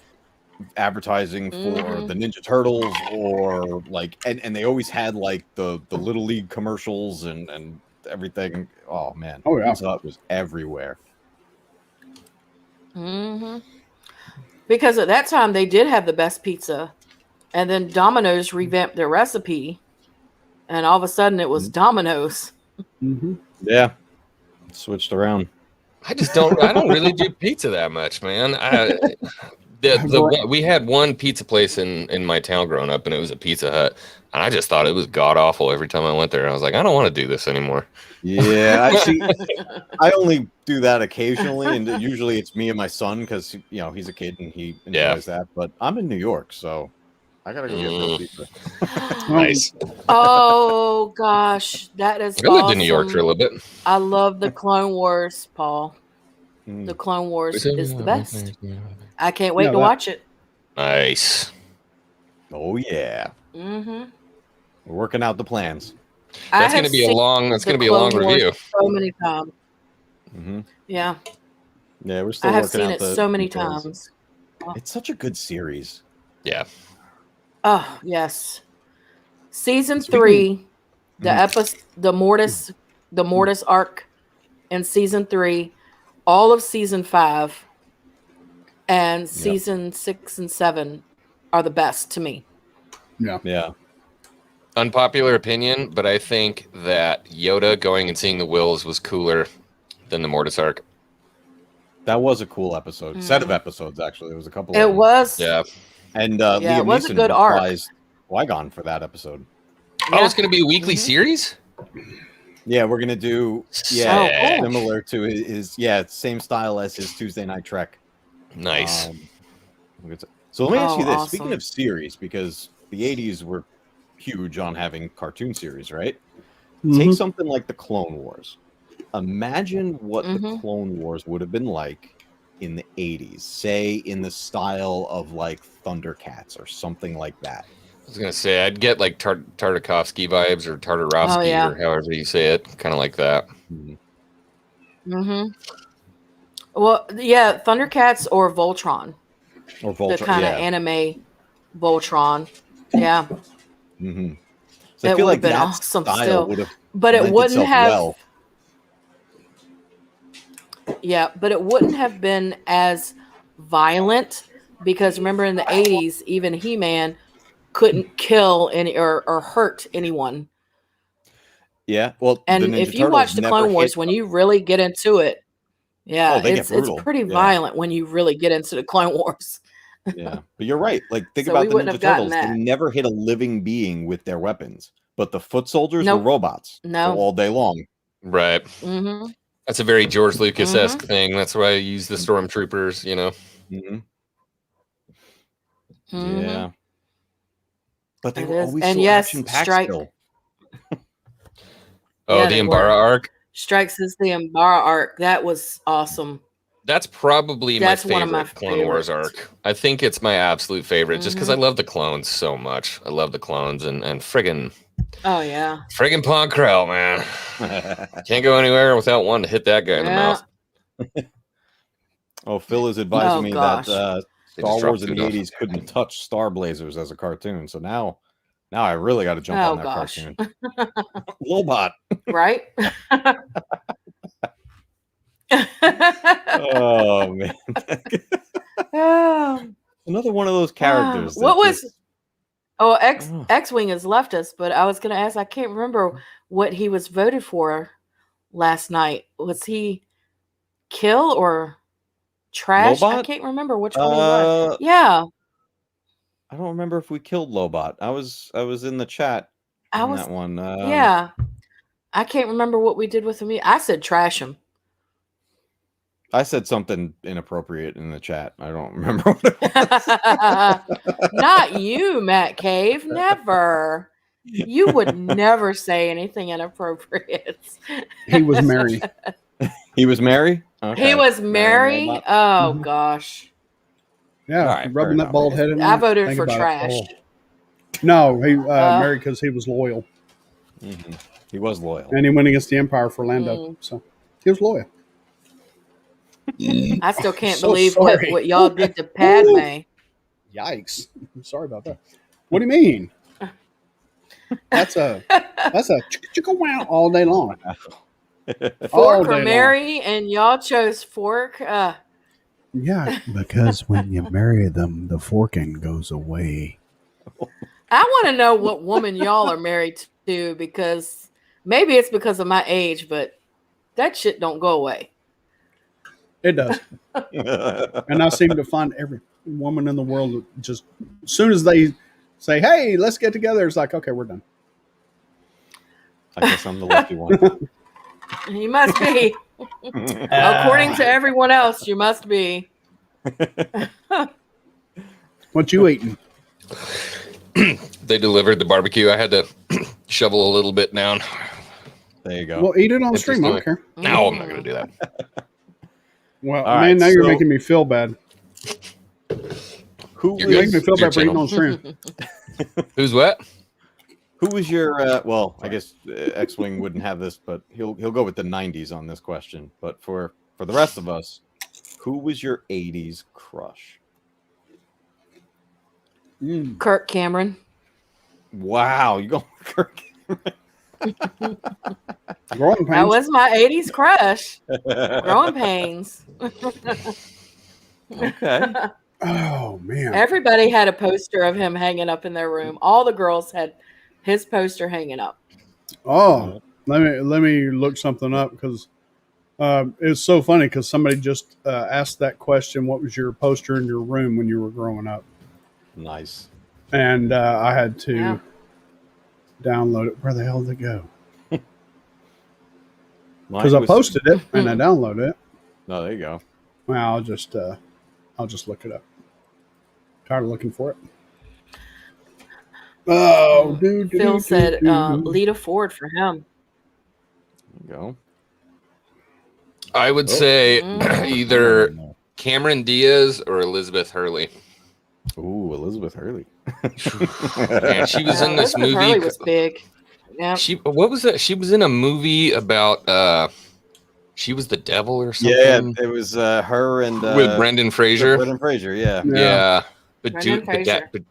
advertising for Mhm. the Ninja Turtles or like and they always had like the Little League commercials and everything. Oh man. Oh, yeah. Pizza Hut was everywhere. hmm Because at that time they did have the best pizza, and then Domino's revamped their recipe, and all of a sudden it was Domino's. Mm-hmm. Yeah. Switched around. I don't really do pizza that much, man. We had one pizza place in my town growing up, and it was a Pizza Hut, and I just thought it was god awful every time I went there. I was like, I don't want to do this anymore. Yeah, I only do that occasionally, and usually it's me and my son because he's a kid and he enjoys that. But I'm in New York, so I gotta go get real pizza. Nice. Oh gosh, that is I lived in New York awesome. for a little bit. I love the Clone Wars, Paul. Mm. The Clone Wars is the best. I can't Yeah, wait to watch it. Nice. Oh yeah, Mm-hmm. we're working out the plans. That's going to be a long. That's going to be a long review. So many times. Mm-hmm. Yeah, Yeah, we're still I have working seen out it the so many details. times. It's such a good series. Yeah. Oh yes, season Speaking- 3, the Mhm. episode, the Mortis arc, in season 3, all of season 5, and season 6 and 7 are the best to me. Yeah. Unpopular opinion, but I think that Yoda going and seeing the Wills was cooler than the Mortis arc. That was a cool episode. Set of episodes, actually. There was a couple. It of them. was. Yeah. And Yeah, Liam it was a Neeson good arc. reprised Qui-Gon for that episode. Oh, it's going to be a weekly series? Yeah, we're gonna do Sick. similar to his same style as his Tuesday Night Trek. Nice. So let me ask you this: awesome. speaking of series, because the '80s were huge on having cartoon series, right? Take something like the Clone Wars. Imagine what the Clone Wars would have been like in the '80s, say in the style of like Thundercats or something like that. I was going to say, I'd get like Tartakovsky vibes or Tartarovsky or however you say it. Kind of like that. Mm-hmm. Well, yeah, Thundercats or Voltron. Or Voltron, the kind of anime Voltron. Yeah. Mm-hmm. So I It feel would like have been that awesome style still. would have But it lent wouldn't itself have. well. Yeah, but it wouldn't have been as violent because remember in the 80s, even He-Man couldn't kill any or hurt anyone. Yeah, well, And the Ninja if you Turtles watch the never Clone Wars, hit- when you really get into it, yeah, they get it's brutal. pretty Yeah. violent when you really get into the Clone Wars. Yeah, but you're right. Like, think So about we the wouldn't Ninja have gotten Turtles. They that. never hit a living being with their weapons, but the foot soldiers Nope. were robots No. all day long. Right. Mm-hmm. That's a very George Lucas-esque thing. That's why I use the stormtroopers, you know. Mm-hmm. Mm-hmm. Yeah, but they It were is. always And so yes, action-packed Strike. still. Oh, Yeah, the they Embara were. arc. Strikes is the Embara arc. That was awesome. That's probably That's my one of my favorite Clone Wars favorites. arc. I think it's my absolute favorite just because I love the clones so much. I love the clones and friggin' Oh yeah. Pon Krell, man. Can't go anywhere without wanting to hit that guy in the mouth. Oh, Phil is advising Oh, me gosh. that They Star just Wars dropped in the food off. 80s couldn't touch Star Blazers as a cartoon. So now I really got to jump Oh on that gosh. cartoon. Lobot. Right? Oh man. Oh. Another one of those characters. What that was just- X-Wing has left us, but I was gonna ask, I can't remember what he was voted for last night. Was he kill or trash? I Lobot? can't remember which one he was. Yeah. I don't remember if we killed Lobot. I was in the chat I on was that one. yeah. I can't remember what we did with him. I said trash him. I said something inappropriate in the chat. I don't remember what it was. Not you, Matt Cave. Never. You would never say anything inappropriate. He was Mary. He was Mary? He was Mary Mary. Lobot? Oh Mhm. gosh. Yeah, All right, fair rubbing that enough. bald head in. I there, voted think for about it. trash. Oh. No, he married because he was loyal, Mhm. He was loyal. and he went against the Empire for Lando, so he was loyal. I still can't So believe sorry. what y'all did to Padme. Yikes! I'm sorry about that. What do you mean? That's a chicka chicka wow all day long. All Fork day or long. Mary, and y'all chose Fork. Yeah, Because when you marry them, the forking goes away. I want to know what woman y'all are married to because maybe it's because of my age, but that shit don't go away. it does. And I seem to find every woman in the world that just as soon as they say, "Hey, let's get together," it's like, "Okay, we're done." I guess I'm the lucky one. You must be. According to everyone else, you must be. What you eating? they delivered the barbecue. I had to shovel a little bit down. There you go. Well, eat it on the stream. I don't care. No, I'm not going to do that. Well, All man, right, now you're so- making me feel bad. Who You're You're good. making me feel Your bad for eating channel. on stream. Who's what? Who was your? Well, I guess X-Wing wouldn't have this, but he'll go with the '90s on this question. But for the rest of us, who was your '80s crush? Kirk Cameron. Wow, you go Kirk. Growing That pains. was my 80s crush. Growing pains. Okay. Oh man. Everybody had a poster of him hanging up in their room. All the girls had his poster hanging up. Oh, let me look something up because it's so funny because somebody just asked that question. What was your poster in your room when you were growing up? Nice. And I had to Yeah. download it. Where the hell did it go? Mine Because I was- posted it and I downloaded it. No, there you go. Well, I'll just look it up. Tired of looking for it. Oh, Phil said Lita Ford for him. There you go. I would Oh. say Mm. either Cameron Diaz or Elizabeth Hurley. Ooh, Elizabeth Hurley. Man, she was in this Elizabeth movie. Hurley was big. Yeah. What was that? She was in a movie about she was the devil or something. Yeah, it was her and with Brendan Fraser. Brendan Fraser, yeah. Yeah, but Brendan Fraser. but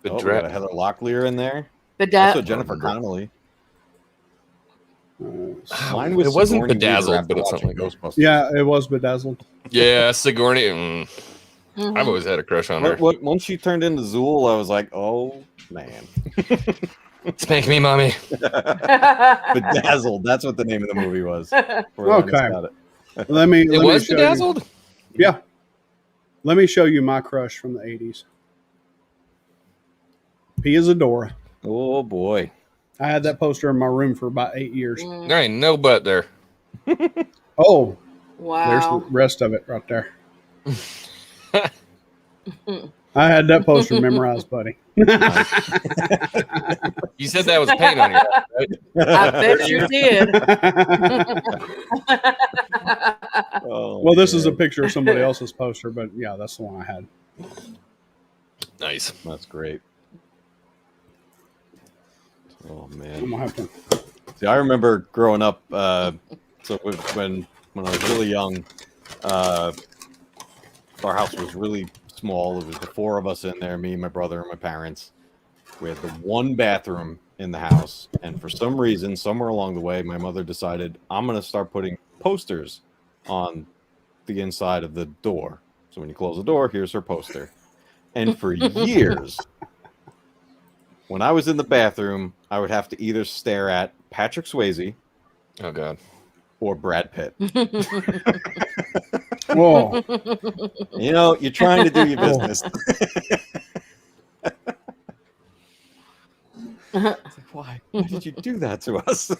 Oh, we got a Heather Locklear in there. But Also Jennifer Connelly. Mine was it wasn't Sigourney Weaver Bedazzled, after but it's something watching like that. Ghostbusters. Yeah, it was bedazzled. Yeah, Sigourney. Mhm. I've always had a crush on her. Once she turned into Zool, I was like, oh man. Spank me, mommy. Bedazzled. That's what the name of the movie was. Okay. Got it. Let me. It let me was show you- bedazzled. Yeah. Let me show you my crush from the 80s. Pia Zadora. Oh boy. I had that poster in my room for about 8 years. There ain't no butt there. Oh, there's Wow. the rest of it right there. I had that poster memorized, buddy. You said that was paint on you, right? I bet you did. Oh, Well, this is a man. picture of somebody else's poster, but yeah, that's the one I had. Nice. That's great. Oh I'm man. gonna have to. See, I remember growing up. So when I was really young, our house was really small. It was the four of us in there, me, my brother, and my parents. We had the one bathroom in the house, and for some reason, somewhere along the way, my mother decided I'm going to start putting posters on the inside of the door. So when you close the door, here's her poster. And for years, when I was in the bathroom, I would have to either stare at Patrick Swayze Oh God. or Brad Pitt. Whoa. You know, you're trying to do your business. It's like, why? Why did you do that to us?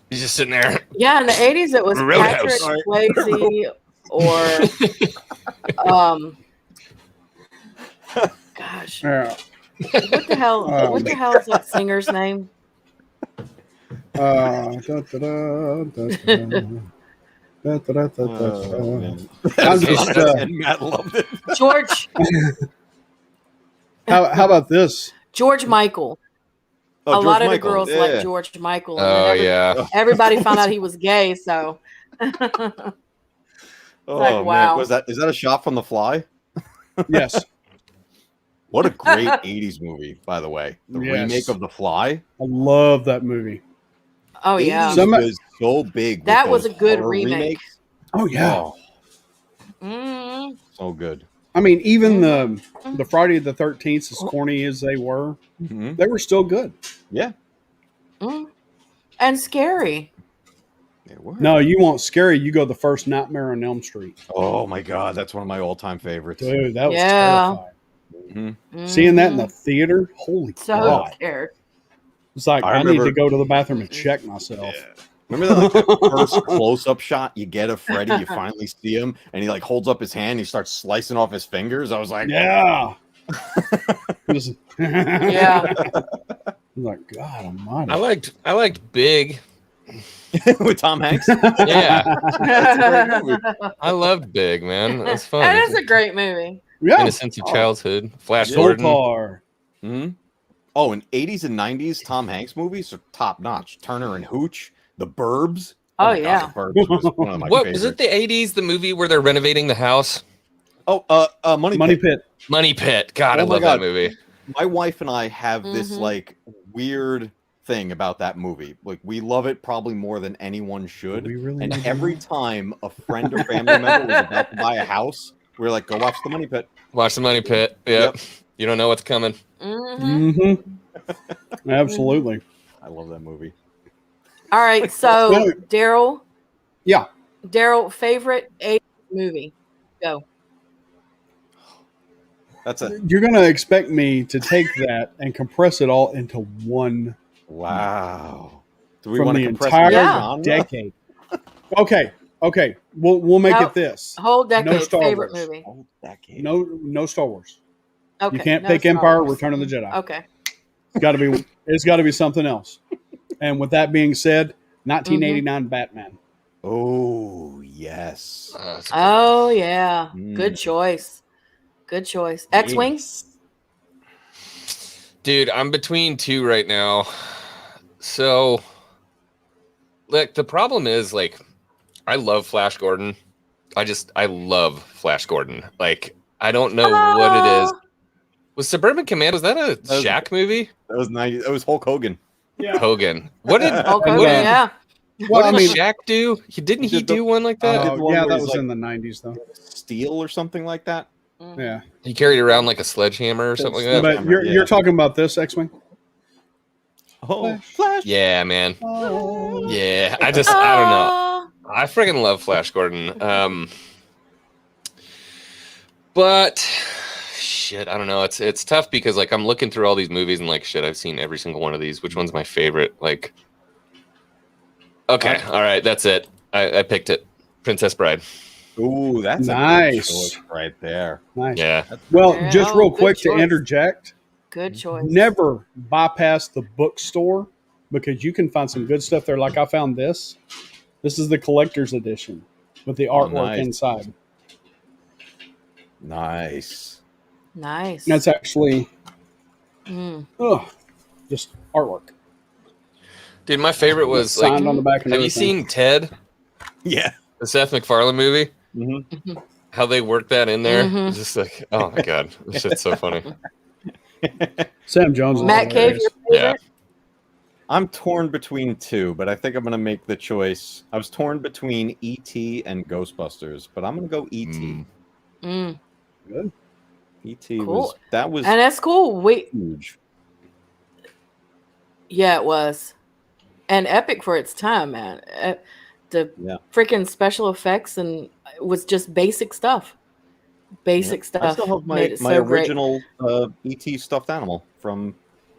He's just sitting there. Yeah, in the 80s it was Roadhouse. Patrick Swayze or gosh. Yeah. What the hell what the hell is that singer's name? Oh, man. I'm just, And Matt loved it. George how about this? George Michael. Oh, A George lot of Michael. the girls Yeah. like George Michael. And Oh then yeah. everybody found out he was gay, so Oh, like, man. wow. Is that a shot from The Fly? Yes. What a great 80s movie, by the way. The Yes. remake of The Fly. I love that movie. oh yeah. 80s Some- was so big. with That was those a good horror remake. remakes. Oh yeah. Oh, Mm, so good. I mean, even the Friday the 13th, as corny as they were still good. Yeah, mm. And scary. they were. No, you want scary, you go the first Nightmare on Elm Street. Oh my god, that's one of my all-time favorites. Dude, that was Yeah. terrifying. Mhm. Seeing that in the Mhm. theater, holy So God. scared. It's like, I I need remember- to go to the bathroom and check myself. Yeah. Remember that, like, the first close-up shot you get of Freddy? You finally see him, and he like holds up his hand. He starts slicing off his fingers. I was like, Yeah. Just- Yeah. I'm like, God almighty. I liked Big. With Tom Hanks. Yeah, That's a great movie. I loved Big, man. That's fun. That is a great movie. Yeah. Innocence of childhood. Flash Yeah. Gordon. Zoltar. Hmm. Oh, and 80s and 90s Tom Hanks movies are top notch. Turner and Hooch, The Burbs. Oh, my yeah. God, The Burbs was one of my What favorites. was it? The 80s, the movie where they're renovating the house. Oh, Money Money Pit. Pit. Money Pit. God, Oh I my love God. that movie. My wife and I have this Mhm. like weird thing about that movie. Like we love it probably more than anyone should. Do we really And need to every know? time a friend or family member was about to buy a house, we are like, go watch the Money Pit. Watch the Money Pit. Yep. You don't know what's coming. Mhm. Mm-hmm. Absolutely. I love that movie. All right. So, No. Daryl. Yeah. Daryl, favorite 80s movie? Go. That's a You're going to expect me to take that and compress it all into one wow. Do we from want the to compress entire the Yeah. genre? decade. Okay. We'll make No. it this. Whole decade. Star favorite Wars. movie. Whole decade. No Star Wars. Okay. You can't no pick Star Empire, Wars. Return of the Jedi. Okay. It's got to be something else. And with that being said, 1989 Batman. Oh yes. That's Oh, yeah. Mm. Good choice. Good choice. X-Wing? Yes. Dude, I'm between two right now. So, like, the problem is, like, I love Flash Gordon. I love Flash Gordon. Like, I don't know what it is. Was Suburban Command, was that a was- Shaq movie? That was 90. That was Hulk Hogan. Yeah. Hogan. What did Okay, What did- yeah. Well, what I did mean, Shaq do? Didn't He he did the- do one like that? did the one yeah, where that he's was like- in the 90s, though. Steel or something like that. Mhm. Yeah. He carried around like a sledgehammer or something like that. But you're Yeah. you're talking about this X-Wing? Oh, Flash. Yeah, man. Oh. Yeah, I don't know. I freaking love Flash Gordon. But shit, I don't know. It's tough because like I'm looking through all these movies and like shit, I've seen every single one of these. Which one's my favorite? Like, okay, all right, that's it. I picked it. Princess Bride. Ooh, that's Nice. a good choice right there. Nice. Yeah. Well, Yeah, just oh, real good quick to choice. interject, Good choice. never bypass the bookstore because you can find some good stuff there. Like I found this. This is the collector's edition with the artwork nice. inside. Nice. Nice. That's actually Mm. just artwork. Dude, my favorite was Signed like on the back. And have you everything. seen Ted? Yeah. The Seth MacFarlane movie? Mm-hmm. How they worked that in there? Mhm. It's just like, oh my god. This shit's so funny. Sam Jones? is Matt Cave, hilarious. your Yeah. favorite? I'm torn between two, but I think I'm gonna make the choice. I was torn between E.T. and Ghostbusters, but I'm gonna go E.T. Mm. Mm. Good. E.T. Cool. was And that's cool. huge. Yeah, it was. And epic for its time, man. The Yeah. freaking special effects and it was just basic stuff. Basic I stuff. still have made it my so great. original E.T. stuffed animal from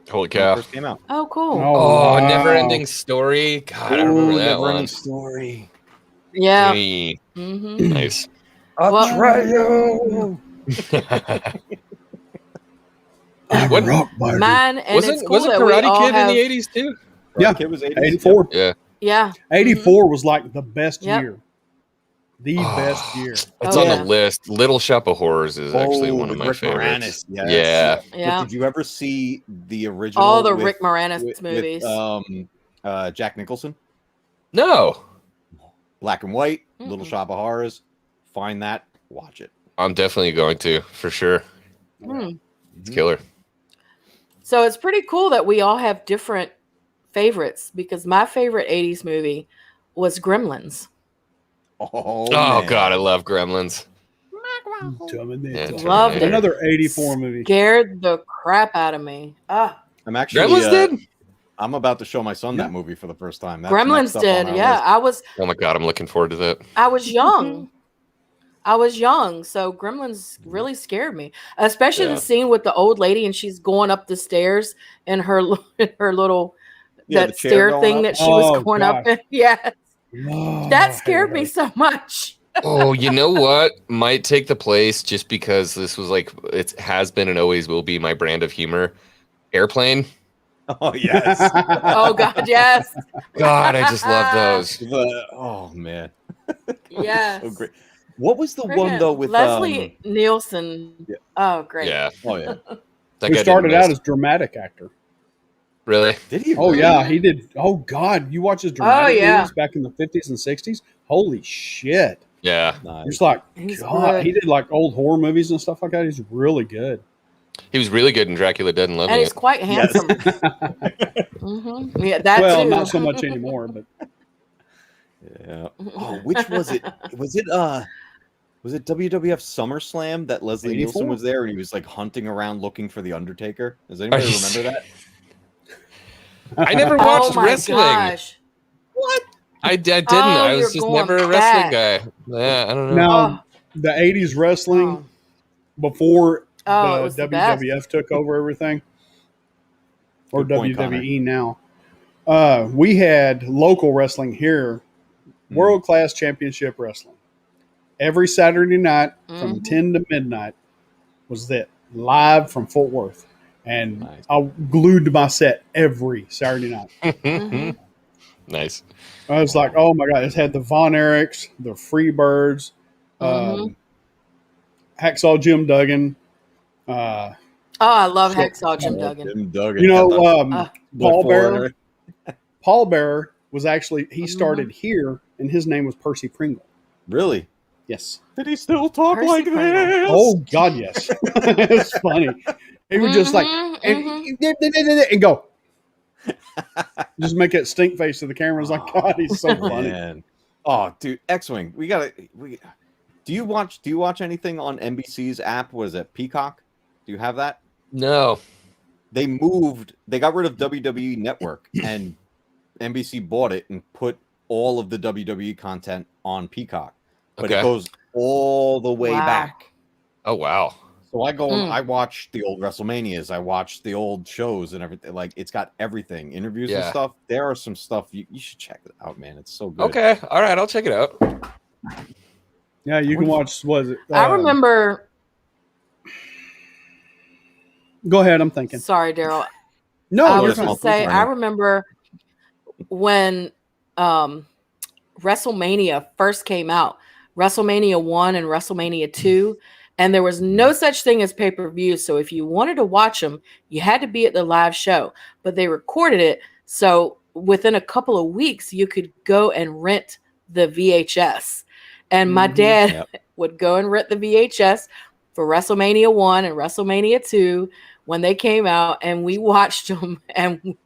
Holy when it cow. first came out. Oh, cool. Oh, wow. Never Ending Story. God, I remember Ooh, that Never one. Ending Story. Yeah. Hey, Mm-hmm. nice. Well, I'm What- a rock biter. mine and it's cool wasn't that we Karate all Kid have, in the 80s too? Yeah. Kid was 80s. 84. Yeah. Yeah. 84 was like the best Yep. year. The Oh, best year. It's Oh, on yeah. the list. Little Shop of Horrors is actually one of with my Rick favorites. Moranis, yes. Yeah. Yeah. But did you ever see the original? All the with- Rick Moranis with, movies. Jack Nicholson, No. black and white, Little Mm-mm. Shop of Horrors. Find that, watch it. I'm definitely going to, for sure. Hmm. It's killer. So it's pretty cool that we all have different favorites because my favorite 80s movie was Gremlins. Oh, Oh, man. God, I love Gremlins. Terminator. Yeah, Loved Terminator. it. Another 84 movie. Scared the crap out of me. Ah, I'm actually. Gremlins did? I'm about to show my son Yeah. that movie for the first time. That's next Gremlins up did. on our Yeah, list. Oh my God, I'm looking forward to that. I was young. So Gremlins really scared me, especially Yeah. the scene with the old lady and she's going up the stairs in her little Yeah, the that chair stair going thing up. that she Oh, was going up. gosh. Yeah, Oh, that I scared hate me her. so much. Oh, you know what? Might take the place just because this was like it has been and always will be my brand of humor. Airplane. Oh yes. Oh God, yes, God, I just love those. Oh man. yes. So great. What was the one Friggin' though with Leslie Nielsen. Yeah. Oh, great. Yeah, Oh yeah. that Who guy started didn't out miss. as dramatic actor. Really? Did he? Oh really? yeah, he did. Oh God, you watch his Oh, dramatic yeah. movies back in the 50s and 60s? Holy shit! Yeah, It's Nice. like He's God. good. He did like old horror movies and stuff like that. He's really good. he was really good in Dracula Dead and And Loving he's It. quite Yes. handsome. Yeah, that Well, too. not so much anymore, but Yeah. Oh, which was it? Was it WWF SummerSlam that Leslie 84? Nielsen was there and he was like hunting around looking for the Undertaker? Does anybody Are you remember that? I never Oh watched my wrestling. gosh. I didn't. Oh, I you're was just going never a wrestling guy. Yeah, I don't know. now the 80s wrestling before Oh, it the was the best. WWF took over everything, or Good point, WWE now. We had local wrestling here, world class championship wrestling. Every Saturday night from Mhm. 10 to midnight was that live from Fort Worth. And Nice. I glued to my set every Saturday night. Mhm. Nice. I was like, oh my God, it had the Von Erichs, the Freebirds, Mhm. Hacksaw Jim Duggan. Uh, Oh, I love So- Hacksaw Jim Duggan. Jim Duggan. you know, Uh, Paul Bearer. Bearer. Paul Bearer was actually, he Mhm. started here, and his name was Percy Pringle. Really? Yes. Did he still talk Percy like Pringle. this? Oh God, yes. It's funny. He would just like Mhm, and go, just make that stink face to the camera. It's like, God, he's so funny. Man. Oh, dude, X-Wing. Do you watch anything on NBC's app? Was it Peacock? Do you have that? No. They got rid of WWE Network and NBC bought it and put all of the WWE content on Peacock. But Okay. it goes all the way Wow. back. Oh wow. So I go, Mm. I watch the old WrestleManias, I watch the old shows and everything. Like it's got everything, interviews and Yeah. stuff. There are some stuff you should check it out, man. It's so good. Okay. All right. I'll check it out. Yeah, you can watch. Was it? I remember. Go ahead. I'm thinking. Sorry, Daryl. No, I you're was fine. going to say, I remember when WrestleMania first came out, WrestleMania 1 and WrestleMania 2, and there was no such thing as pay-per-view. So if you wanted to watch them, you had to be at the live show, but they recorded it. So within a couple of weeks, you could go and rent the VHS. And my dad would go and rent the VHS for WrestleMania 1 and WrestleMania 2 when they came out, and we watched them and we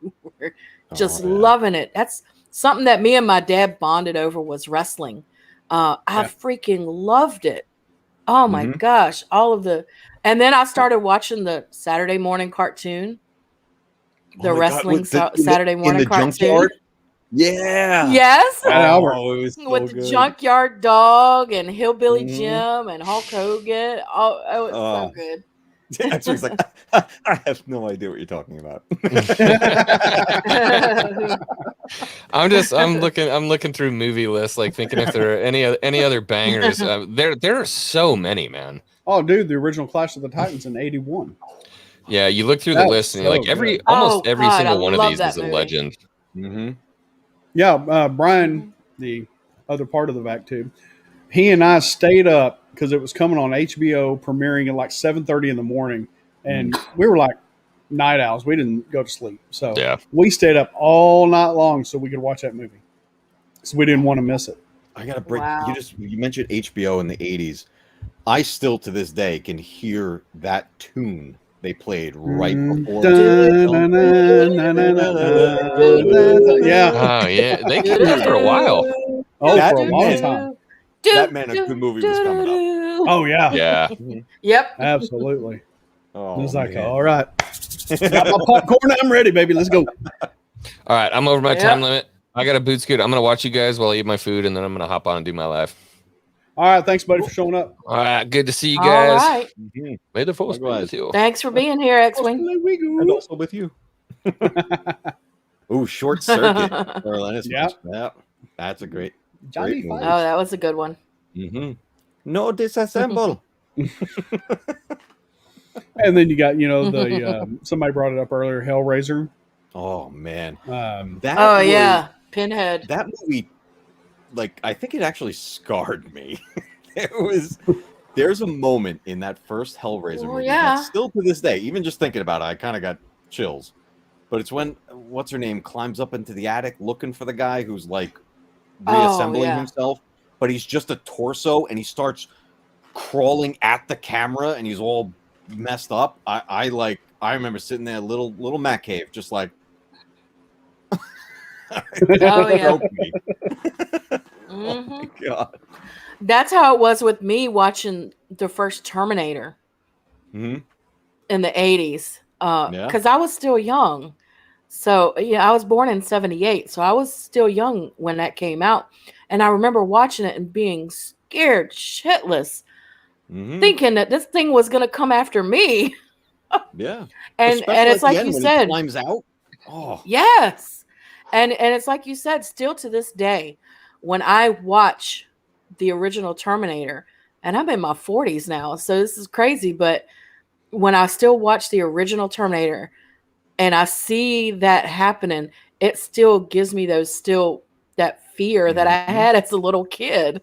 were just loving it. That's something that me and my dad bonded over, was wrestling. I freaking loved it. Oh my gosh. And then I started watching the Saturday morning cartoon, the wrestling Saturday morning cartoon. Junkyard? Yeah. Yes. Oh, it was so With the good. Junkyard Dog and Hillbilly Jim and Hulk Hogan. Oh, it was so good. Actually, it's like, I have no idea what you're talking about. I'm looking through movie lists, like thinking if there are any other bangers. There are so many, man. Oh, dude, the original Clash of the Titans in '81. Yeah, you look through That the was list and you're like, so good. almost every God, single I one of love these that is a movie. legend. Yeah, Brian, the other part of the vac tube, he and I stayed up because it was coming on HBO, premiering at like 7:30 in the morning, and we were like night owls. We didn't go to sleep, so Yeah. we stayed up all night long so we could watch that movie. So we didn't want to miss it. I gotta break. Wow. You mentioned HBO in the '80s. I still to this day can hear that tune they played right before. Yeah. Oh yeah, they kept that for a while. Oh, That for a long meant- time. That meant a good movie was coming up. Oh yeah, Yeah. Yep. absolutely. Oh, It was like, man. all right, got my popcorn. I'm ready, baby. Let's go. All right, I'm over my Yep. time limit. I got a boot scoot. I'm gonna watch you guys while I eat my food, and then I'm gonna hop on and do my live. All right, thanks, buddy, for showing up. All right, good to see you All guys. right. May the force be Likewise. with you. Thanks for being here, X-Wing. And also with you. Ooh, Short Circuit. Carolina's Yeah. yeah, that's a great Johnny movie. Five. Oh, that was a good one. Mm-hmm. No disassemble. And then you got, the somebody brought it up earlier, Hellraiser. Oh man, That Oh was, yeah, Pinhead. that movie. Like, I think it actually scarred me. There's a moment in that first Hellraiser movie yeah. that still to this day, even just thinking about it, I kind of got chills. But it's when what's her name climbs up into the attic looking for the guy who's like reassembling himself, but he's just a torso and he starts crawling at the camera and he's all messed up. I remember sitting there, little Matt cave, just like, Oh yeah. Oh my god. That's how it was with me watching the first Terminator Mm-hmm. in the 80s. Yeah. Because I was still young. So, yeah, I was born in 78. So I was still young when that came out. And I remember watching it and being scared shitless, thinking that this thing was going to come after me. Yeah. And it's like you said. He climbs out. Oh. Yes. And it's like you said, still to this day, when I watch the original Terminator, and I'm in my 40s now, so this is crazy, but when I still watch the original Terminator and I see that happening, it still gives me that fear that I had as a little kid.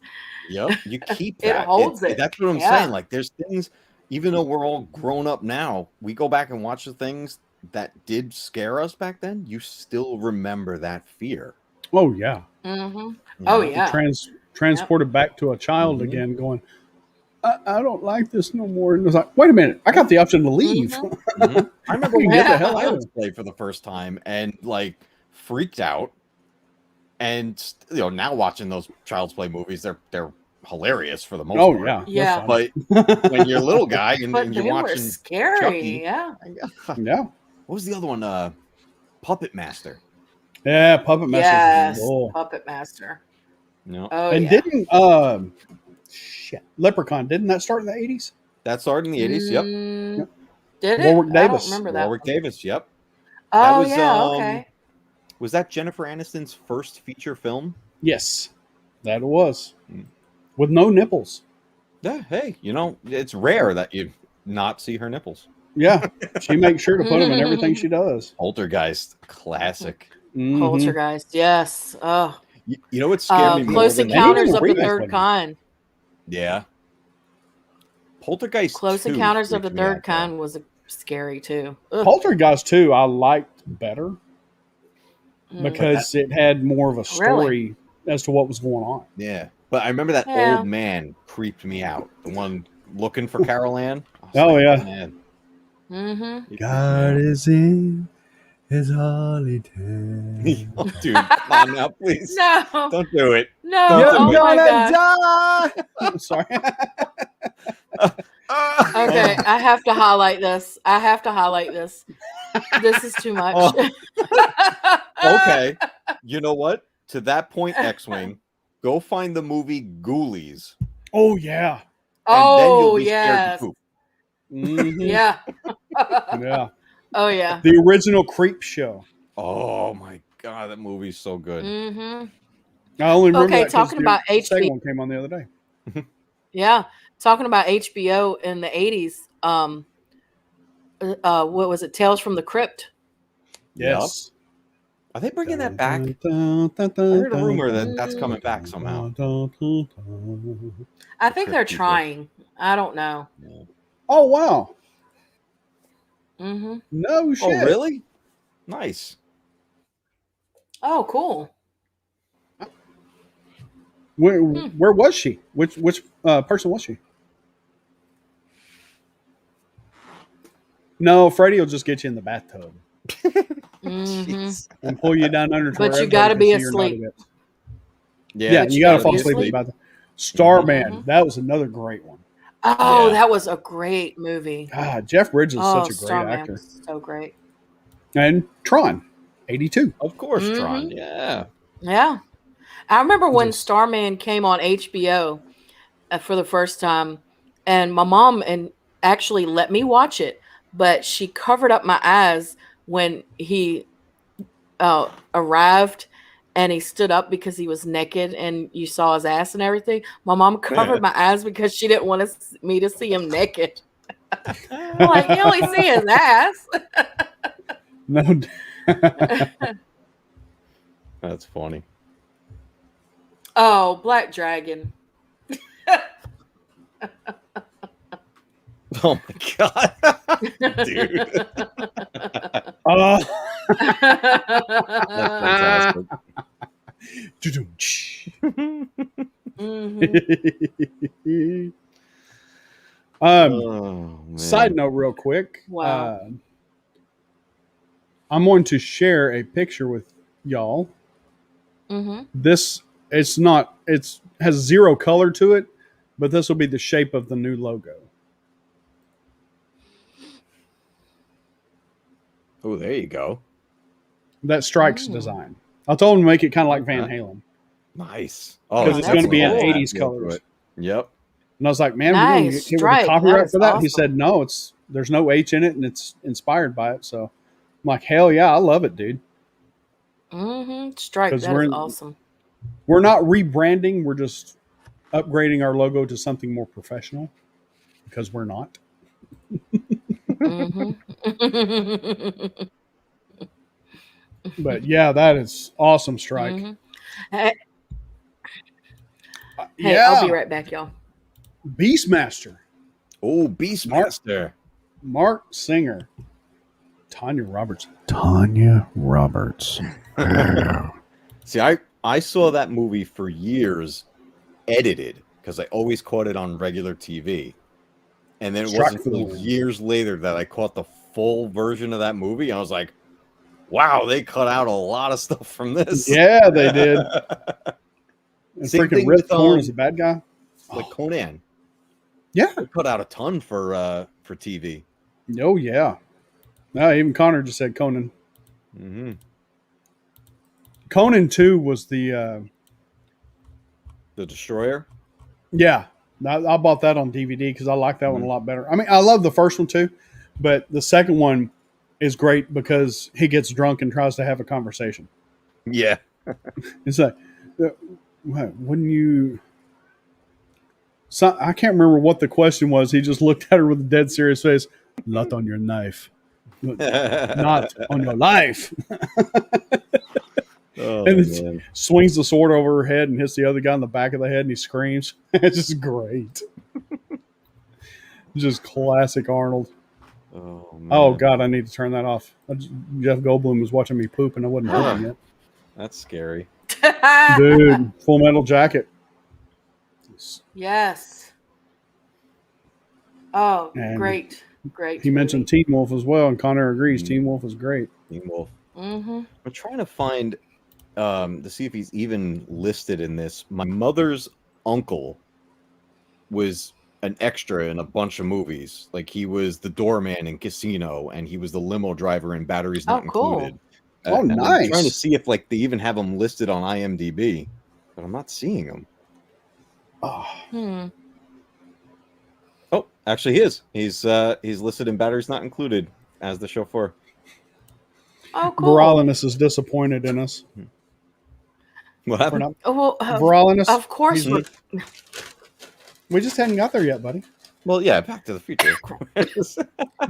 Yep, you keep that. It holds it. That's what I'm saying. Like, there's things, even though we're all grown up now, we go back and watch the things that did scare us back then. You still remember that fear. Oh yeah. Oh yeah. Transported back to a child again, going, I don't like this no more. And it was like, wait a minute, I got the option to leave. I remember when Get the I hell out Child's Play for the first time and like freaked out. And now watching those Child's Play movies, they're hilarious for the most part. Yeah. Yeah. But when you're a little guy and you're they watching were scary, Chucky, yeah. What was the other one? Puppet Master. Yeah, Puppet Master. Yes, Cool. Puppet Master. No. Oh, and yeah. didn't Leprechaun, didn't that start in the 80s? That started in the 80s, yep. Did it? Warwick Davis. I don't remember that. Warwick Davis, yep. Oh, That was, yeah, okay. Was that Jennifer Aniston's first feature film? Yes, that it was. With no nipples. Yeah, hey, it's rare that you not see her nipples. Yeah, she makes sure to put them in everything she does. Poltergeist, classic. Poltergeist, yes. Oh. You know what scared me more Close than Encounters of the anything? Third Kind. Yeah. Poltergeist Close 2 Encounters of the freaked me out, Third Kind was scary too. Ugh. Poltergeist 2 I liked better because it had more of a story as to what was going on. Yeah. But I remember that old man creeped me out. The one looking for Carol Ann. Man. God is in his holiday. Oh, dude, come on now, please. No. Don't do it. No. Don't Oh do my it. God. I'm sorry. Okay, I have to highlight this. This is too much. Okay. You know what? To that point, X-Wing, go find the movie Ghoulies. Oh yeah. And then you'll be scared to poop. Yeah. Yeah. Oh yeah. The original Creep Show. Oh my god, that movie's so good. I only remember that 'cause talking about the second HBO. one came on the other day. Yeah, talking about HBO in the 80s. What was it? Tales from the Crypt. Yes. Are they bringing that back? I heard a rumor that that's coming back somehow. I think they're trying. I don't know. Oh wow. No shit. Oh really? Nice. Oh, cool. Where was she? Which person was she? No, Freddie will just get you in the bathtub and pull you down under. But you got to be asleep. Yeah, you got to fall asleep in the bathtub. Starman, that was another great one. Oh, that was a great movie. God, Jeff Bridges is such a great Starman actor. was so great. And Tron, 82. Of course, Tron. Yeah. Yeah. I remember when Starman came on HBO for the first time, and my mom actually let me watch it, but she covered up my eyes when he arrived, and he stood up because he was naked and you saw his ass and everything. My mom covered my eyes because she didn't want me to see him naked. I'm like, you only see his ass. No. That's funny. Oh, Black Dragon. Oh my god, dude. Oh. That's fantastic. Mhm. Oh, man. Side note, real quick. Wow. I'm going to share a picture with y'all. Mm-hmm. This has 0 color to it, but this will be the shape of the new logo. Oh, there you go. That Strike's design. I told him to make it kind of like Van Halen. Nice. Because it's going to be in cool. 80s colors. Yep. And I was like, man, we're going to Nice. get with Strike. the copyright That for is that. He awesome. said, no, there's no H in it, and it's inspired by it. So I'm like, hell yeah, I love it, dude. Mm-hmm. Strike. 'Cause That is awesome. We're not rebranding. We're just upgrading our logo to something more professional because we're not. Mm-hmm. But yeah, that is awesome, Strike. Mm-hmm. Hey, Yeah, I'll be right back, y'all. Beastmaster, Oh, Beastmaster. Mark Singer, Tanya Roberts. Tanya Roberts. See, I saw that movie for years edited because I always caught it on regular TV. And then it Struck wasn't for the until win. years later that I caught the full version of that movie. And I was like, wow, they cut out a lot of stuff from this. Yeah, they did. And Same freaking thing Rip with, Torn is a bad guy. like Conan. Yeah. They cut out a ton for TV. Oh, yeah. No, even Connor just said Conan. Mm-hmm. Conan 2 was the... The Destroyer. Yeah. I bought that on DVD because I like that one a lot better. I mean, I love the first one too, but the second one is great because he gets drunk and tries to have a conversation. Yeah. It's like, wouldn't you... So, I can't remember what the question was. He just looked at her with a dead serious face. Not on your knife. Not on your life. Oh, And it's- man. Swings the sword over her head and hits the other guy in the back of the head and he screams. It's just great. Just classic Arnold. Oh, man. Oh, God, I need to turn that off. Jeff Goldblum was watching me poop and I wasn't pooping yet. That's scary. Dude, Full Metal Jacket. Yes. Oh, And great. He mentioned Teen Wolf as well, and Connor agrees. Teen Wolf is great. Teen Wolf. Mm-hmm. I'm trying to find to see if he's even listed in this. My mother's uncle was an extra in a bunch of movies. Like he was the doorman in Casino, and he was the limo driver in Batteries Not cool. Included. Oh, and nice. I'm trying to see if like they even have him listed on IMDb, but I'm not seeing him. Oh, Oh, actually, he is. He's listed in Batteries Not Included as the chauffeur. Oh, cool. Viralinus is disappointed in us. What We're happened? not, Oh, well, Viralinus, of course. he's- we just hadn't got there yet, buddy. Well, yeah, Back to the Future, of course.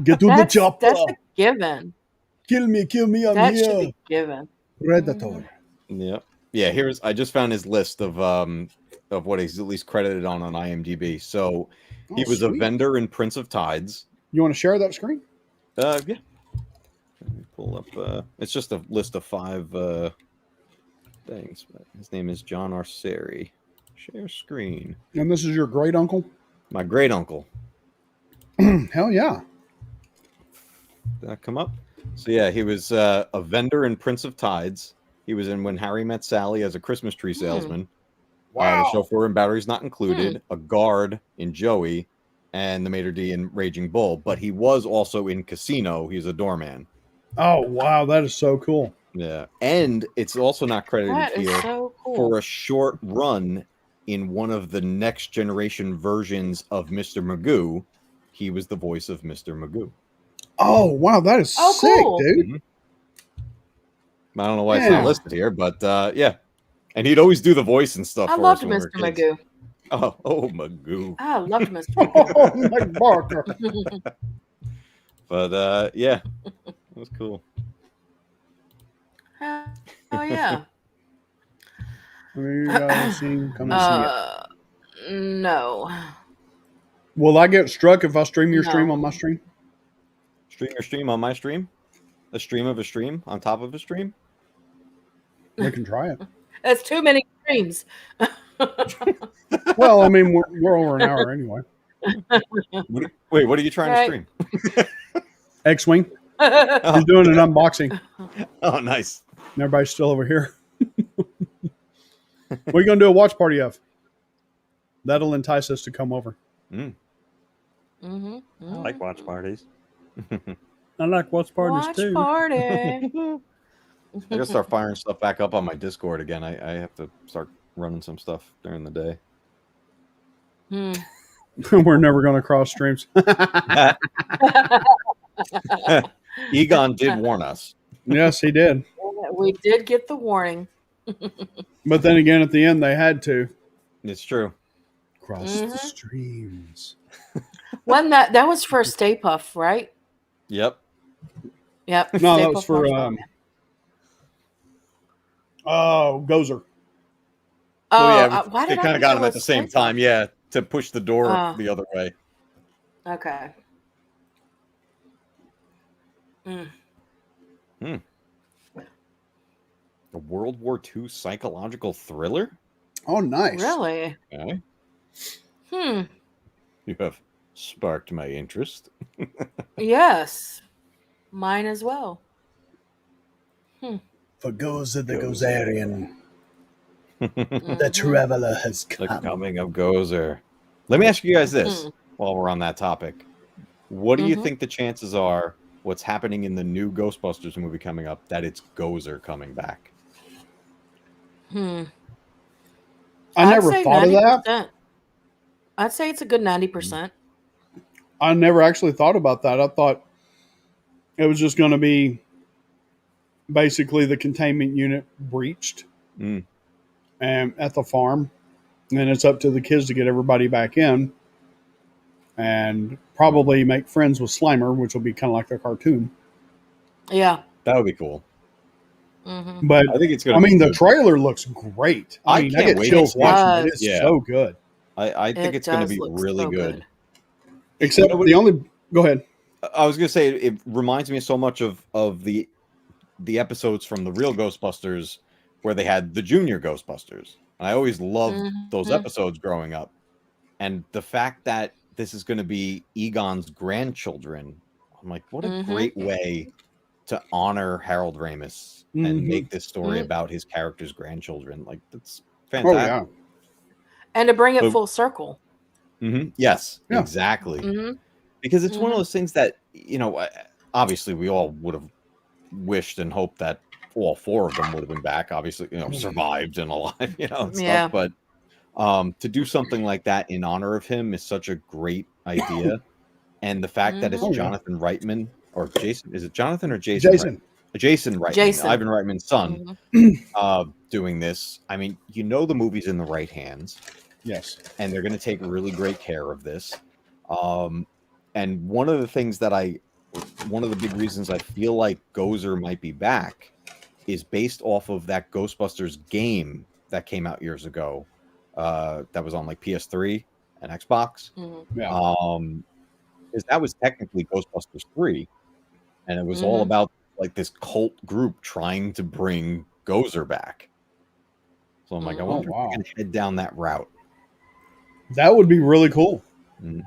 Get to the That's chopper. a given. Kill me, I'm That should here. be given. Predator. Yeah. I just found his list of what he's at least credited on IMDb. So he was a sweet. vendor in Prince of Tides. You want to share that screen? Yeah. Let me pull up. It's just a list of 5 things. His name is John Arceri. Share screen. And this is your great uncle? My great uncle. Hell yeah. Did that come up? So yeah, he was a vendor in Prince of Tides. He was in When Harry Met Sally as a Christmas tree salesman. Wow. The chauffeur in Batteries Not Included. A guard in Joey, and the maitre d' in Raging Bull. But he was also in Casino. He's a doorman. Oh, wow. That is so cool. Yeah, and it's also not credited That is here so cool. for a short run in one of the next generation versions of Mr. Magoo. He was the voice of Mr. Magoo. Oh, wow. That is Oh, sick, cool. dude. I don't know why it's Yeah. not listed here, but yeah. And he'd always do the voice and stuff I for loved us when we were Mr. kids. Magoo. Oh, Magoo. I loved Mr. Magoo. Mike Barker. But yeah, it was cool. Oh yeah. You gotta see, come and see it. No. Will I get struck if I stream your stream No. on my stream? Stream your stream on my stream? A stream of a stream on top of a stream? We can try it. That's too many streams. Well, I mean, we're over an hour anyway. Wait, what are you trying Right. to stream? X-Wing, he's doing an unboxing. Oh, nice. And everybody's still over here. What are you going to do a watch party of? That'll entice us to come over. Mm-hmm. I like watch parties. I like watch parties Watch too. party. I gotta start firing stuff back up on my Discord again. I have to start running some stuff during the day. We're never going to cross streams. Egon did warn us. Yes, he did. We did get the warning. But then again, at the end, they had to It's true. cross the streams. When that was for Stay Puff, right? Yep. Yep. No, Stay that was Puft for Marshmallow. Gozer. Oh, yeah, why they did I kind of think got it him at was the same Stay Puft? time. Yeah, to push the door the other way. Okay. A World War II psychological thriller? Oh, nice. Really? Okay. Hmm. You have sparked my interest. Yes. Mine as well. For Gozer the Gozerian, the Mhm. traveler has The come. coming of Gozer. Let me ask you guys this while we're on that topic. What do you Mhm. think the chances are what's happening in the new Ghostbusters movie coming up that it's Gozer coming back? I I'd never say thought of that. 90%. I'd say it's a good 90%. I never actually thought about that. I thought it was just going to be basically the containment unit breached Mm. and at the farm. And then it's up to the kids to get everybody back in and probably make friends with Slimer, which will be kind of like the cartoon. Yeah. That would be cool. Mm-hmm. But I think it's I going to mean, be the trailer looks great. I I mean, I can't get wait to chills see it. watching it. It's Yeah. so good. I think it's going to be really so good. Except the only. Go ahead. I was going to say it reminds me so much of the episodes from the real Ghostbusters where they had the junior Ghostbusters. And I always loved those episodes growing up. And the fact that this is going to be Egon's grandchildren, I'm like, what a great way to honor Harold Ramis and make this story about his character's grandchildren. Like, that's fantastic. Oh, And to bring it So- full circle. Yes, Yeah. exactly. Mm-hmm. Because it's one of those things that, you know, obviously we all would have wished and hoped that all four of them would have been back, obviously, you know, survived and alive, you know, and Yeah. stuff. But to do something like that in honor of him is such a great idea. And the fact that it's Mhm. Jonathan Reitman or Jason, is it Jonathan or Jason? Jason. Jason Reitman, Jason. Ivan Reitman's son, Mhm. doing this. I mean, you know, the movie's in the right hands. Yes. And they're going to take really great care of this. And one of the things that one of the big reasons I feel like Gozer might be back is based off of that Ghostbusters game that came out years ago. That was on like PS3 and Xbox. Mm-hmm. Yeah. Because that was technically Ghostbusters 3. And it was all about like this cult group trying to bring Gozer back. So I'm like, I wonder if wow. we can head down that route. That would be really cool. Mm.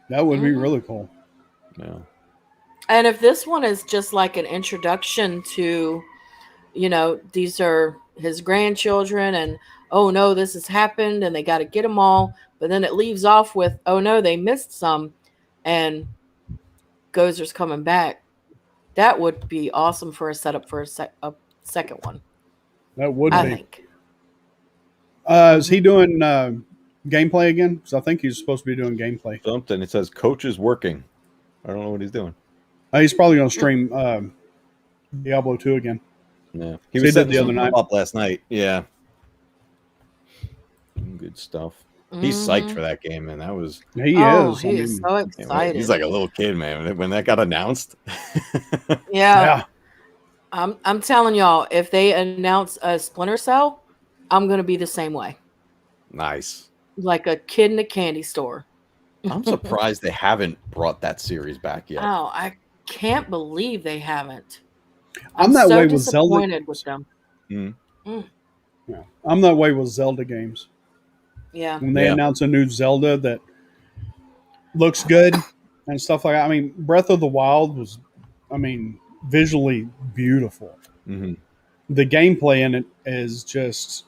That would be really cool. Yeah. And if this one is just like an introduction to, you know, these are his grandchildren and, oh no, this has happened and they got to get them all. But then it leaves off with, oh no, they missed some and Gozer's coming back. That would be awesome for a setup for a second one. That would I be. think. Is he doing gameplay again? Because I think he's supposed to be doing gameplay. Something. It says coach is working. I don't know what he's doing. He's probably going to stream Diablo 2 again. Yeah, So he he was did setting the other some night. up last night. Yeah, good stuff. He's psyched for that game, man. That was He Oh, is. I he is mean, so he's excited. like a little kid, man. When that got announced, Yeah. yeah. I'm telling y'all, if they announce a Splinter Cell, I'm gonna be the same way. nice. Like a kid in a candy store. I'm surprised they haven't brought that series back yet. Oh, I can't believe they haven't. I'm that so way with Zelda disappointed with games. them. Mm. Yeah. I'm that way with Zelda games. Yeah. When they Yeah. announce a new Zelda that looks good and stuff like that. I mean, Breath of the Wild was, I mean, visually beautiful. hmm The gameplay in it is just,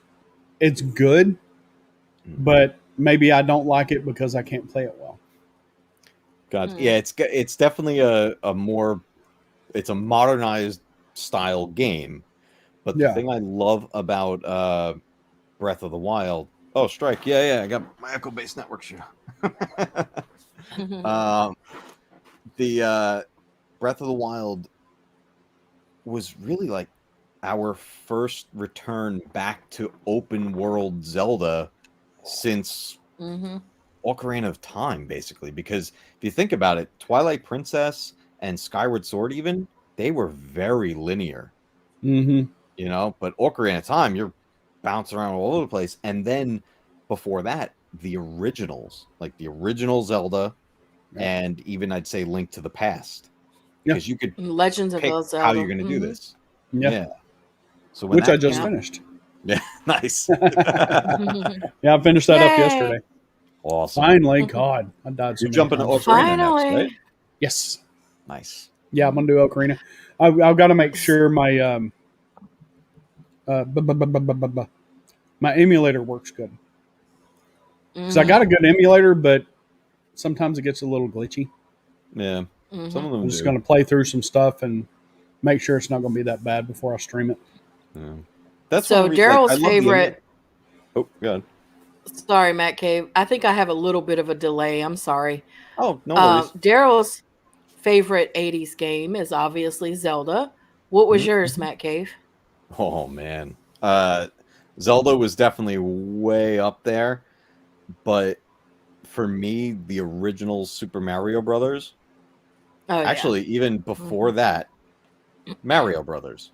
it's good, but maybe I don't like it because I can't play it well. God, Hmm. yeah, it's definitely a more it's a modernized style game. But the Yeah. thing I love about Breath of the Wild, oh strike, yeah, I got my Echo Base Network shoe. The Breath of the Wild was really like our first return back to open world Zelda since hmm Ocarina of Time, basically. Because if you think about it, Twilight Princess and Skyward Sword, even they were very linear, Mm-hmm. you know. But Ocarina of Time, you're bouncing around all over the place. And then before that, the originals, like the original Zelda, Yeah. and even I'd say Link to the Past, Yeah. because you could Legends of pick Zelda. how you're going to do this. Yeah. Yeah. So when Which I that just came out- finished. yeah, nice, Yeah, I finished that up Yay. yesterday. awesome. Finally, God, I died so You're many jumping to times. Ocarina next, Finally. right? Yes. Nice. Yeah, I'm gonna do Ocarina. I've got to make sure my my emulator works good because I got a good emulator, but sometimes it gets a little glitchy. Yeah, some of them I'm just do. going to play through some stuff and make sure it's not going to be that bad before I stream it. Yeah. That's So one reason, like, Daryl's I love the favorite. Oh, God. Sorry, Matt Cave. I think I have a little bit of a delay. I'm sorry. Oh, no worries. Daryl's favorite 80s game is obviously Zelda. What was Mhm. yours, Matt Cave? Oh man, Zelda was definitely way up there, but for me, the original Super Mario Brothers. Oh, Actually, even before that, Mario Brothers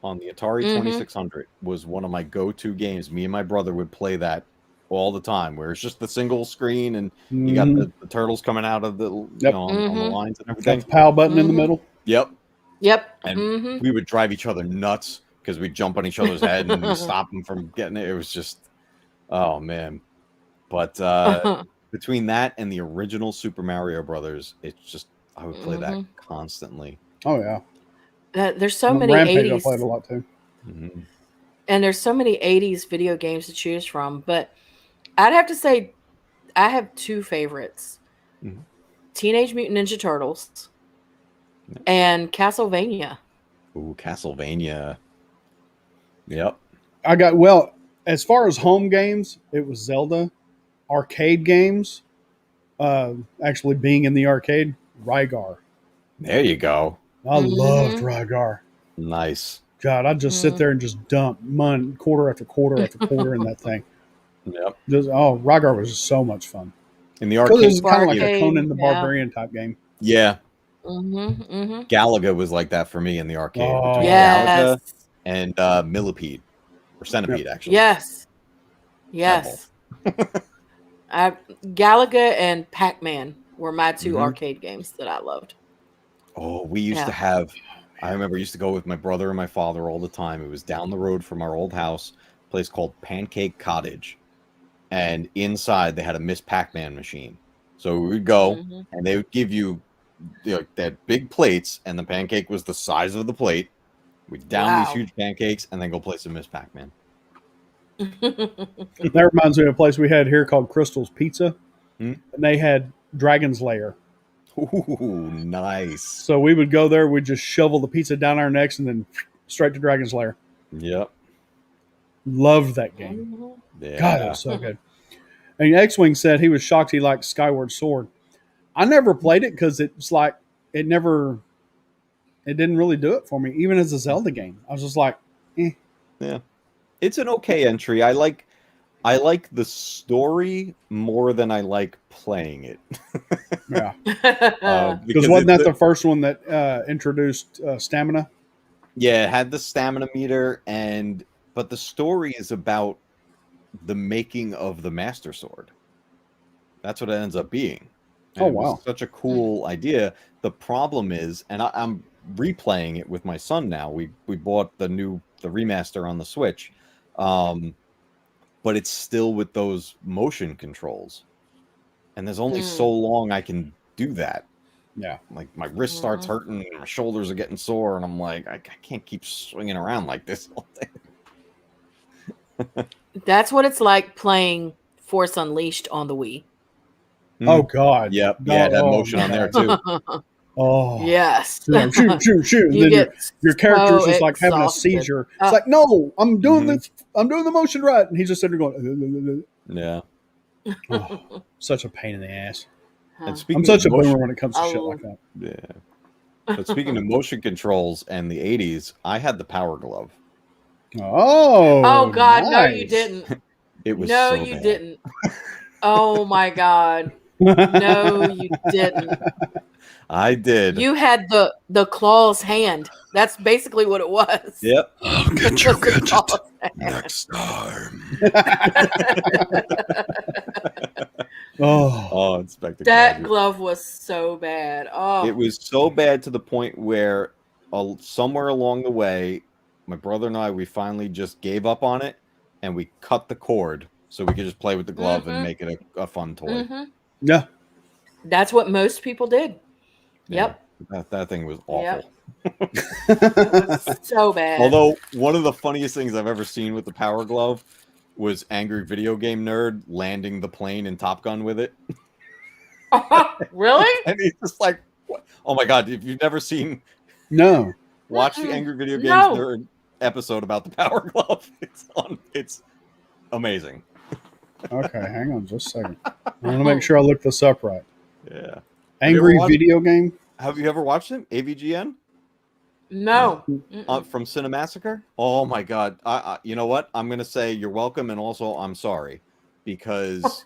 on the Atari Mhm. 2600 was one of my go-to games. Me and my brother would play that all the time, where it's just the single screen and you got the turtles coming out of the Yep. on the Mhm. lines and Got everything. the PAL button in the Mhm. middle. Yep, Yep. and Mhm. we would drive each other nuts because we'd jump on each other's head and stop them from getting it. It was just, oh man. But between that and the original Super Mario Brothers, it's just I would play that constantly. Oh yeah. There's so On many Rampage, I 80s, played a lot too. Mhm. and there's so many 80s video games to choose from. But I'd have to say I have two favorites: Mhm. Teenage Mutant Ninja Turtles and Castlevania. Ooh, Castlevania. Yep. I got well as far as home games, it was Zelda. Arcade games, actually being in the arcade, Rygar. There you go. I loved Mhm. Rygar. Nice. God, I'd just sit there and just dump money, quarter after quarter after quarter in that thing. Yep. Just, oh, Rygar was so much fun. In the Because it was arcade. kind of like a Arcade, Conan the yeah. Barbarian type game. Yeah. Mm-hmm. Galaga was like that for me in the arcade. Oh. Between Yes. Galaga and Millipede. Or Centipede, actually. Yes. Yes. Galaga and Pac-Man were my two Mhm. arcade games that I loved. Oh, we used to Yeah. have. I remember I used to go with my brother and my father all the time. It was down the road from our old house, a place called Pancake Cottage. And inside they had a Miss Pac-Man machine. So we would go Mhm. and they would give you that big plates, and the pancake was the size of the plate. We'd down these Wow. huge pancakes and then go play some Miss Pac-Man. That reminds me of a place we had here called Crystal's Pizza. Hmm? And they had Dragon's Lair. Ooh, nice. So we would go there, we'd just shovel the pizza down our necks and then straight to Dragon's Lair. Yep. Loved that game. Mhm. Yeah. God, it was so good. And X-Wing said he was shocked he liked Skyward Sword. I never played it because it's like it never it didn't really do it for me. Even as a Zelda game, I was just like, eh. Yeah, it's an okay entry. I like the story more than I like playing it. Yeah. Because Because wasn't that the first one that introduced stamina? Yeah, it had the stamina meter, but the story is about the making of the Master Sword. That's what it ends up being. And Oh, it was wow. such a cool idea. The problem is, and I'm replaying it with my son now. We bought the remaster on the Switch, but it's still with those motion controls, and there's only so long I can do that. Yeah. Like my wrist starts hurting, and my shoulders are getting sore, and I'm like, I can't keep swinging around like this all day. That's what it's like playing Force Unleashed on the Wii. Oh God. Yep. No, Yeah, it had oh, motion on there God. too. Oh Yes. Yeah, shoot. And You then get your character's so just like having a exhausted. seizure. It's like, no, I'm doing Mhm. this. I'm doing the motion right, and he's just sitting there going. Yeah. Oh, such a pain in the ass. And Huh. speaking I'm such a of motion, boomer when it comes to shit Oh. like that. yeah. But speaking of motion controls and the 80s, I had the Power Glove. Oh. Oh God, no, you nice. didn't. It was No, so you bad. didn't. Oh my God. No, you didn't. I did. You had the claw's hand. That's basically what it was. Yep. I'll It get was your the gadget claw's hand. next time. Oh. Oh, Inspector That Gadget. glove was so bad. Oh, It was so bad to the point where somewhere along the way, my brother and I, we finally just gave up on it, and we cut the cord so we could just play with the glove and make it a fun toy. Yeah. That's what most people did. Yep. Yeah, that thing was awful. It was so bad. Although one of the funniest things I've ever seen with the Power Glove was Angry Video Game Nerd landing the plane in Top Gun with it. Really? And he's just like, what? Oh my God, if you've never seen, No. watch the Angry Video Games No. Nerd episode about the Power Glove. It's amazing. Okay, hang on just a second. I want to make sure I look this up right. Yeah. Angry watched- video game? Have you ever watched him? AVGN? No. From Cinemassacre? Oh my God. You know what? I'm going to say you're welcome, and also I'm sorry, because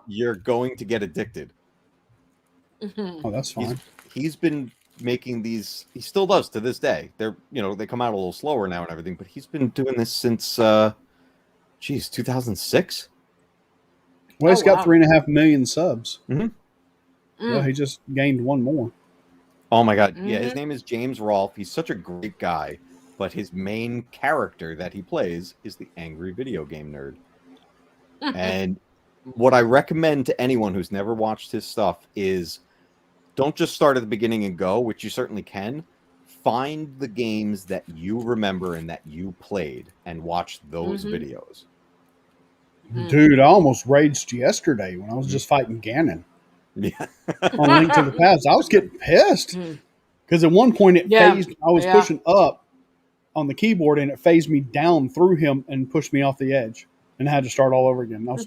you're going to get addicted. Oh, that's fine. He's been making these, he still does to this day. They're, they come out a little slower now and everything, but he's been doing this since 2006. Well, he's Oh, got wow. 3.5 million subs. Mhm. Well, he just gained one more. Oh my God. Yeah, his name is James Rolfe. He's such a great guy, but his main character that he plays is the Angry Video Game Nerd. And what I recommend to anyone who's never watched his stuff is don't just start at the beginning and go, which you certainly can. Find the games that you remember and that you played and watch those videos. Dude, I almost raged yesterday when I was just fighting Ganon Yeah. on Link to the Past. I was getting pissed because at one point it phased. I was pushing up on the keyboard and it phased me down through him and pushed me off the edge and I had to start all over again. I was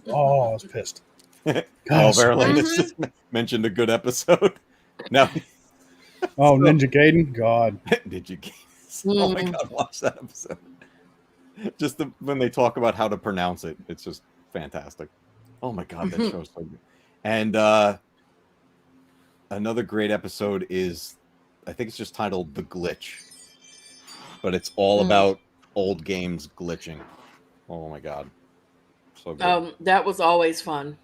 pissed. Verlaine has just mentioned a good episode. Now, Ninja Gaiden, God, did you? Oh my God, watch that episode. Just when they talk about how to pronounce it, it's just fantastic. Oh my God, that show's so good. And another great episode is, I think it's just titled "The Glitch," but it's all about old games glitching. Oh my God, so good. That was always fun.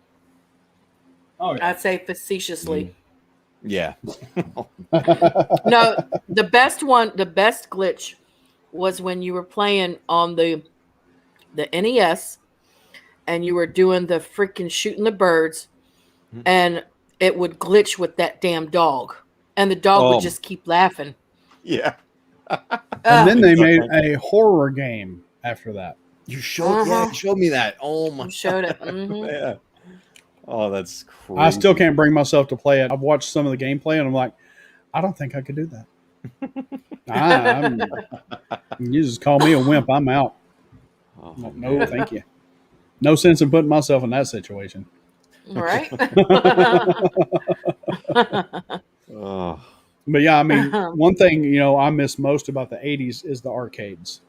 Oh, yeah. I'd say facetiously. Yeah. No, the best glitch was when you were playing on the NES and you were doing the freaking shooting the birds and it would glitch with that damn dog and the dog would just keep laughing. Yeah. And then they made a horror game after that. You showed, you showed me that. Oh my! You showed it. Yeah. Oh, that's crazy. I still can't bring myself to play it. I've watched some of the gameplay and I'm like, I don't think I could do that. You just call me a wimp. I'm out. Oh, No, thank you. No sense in putting myself in that situation. Right? Oh. But yeah, I mean, one thing I miss most about the '80s is the arcades.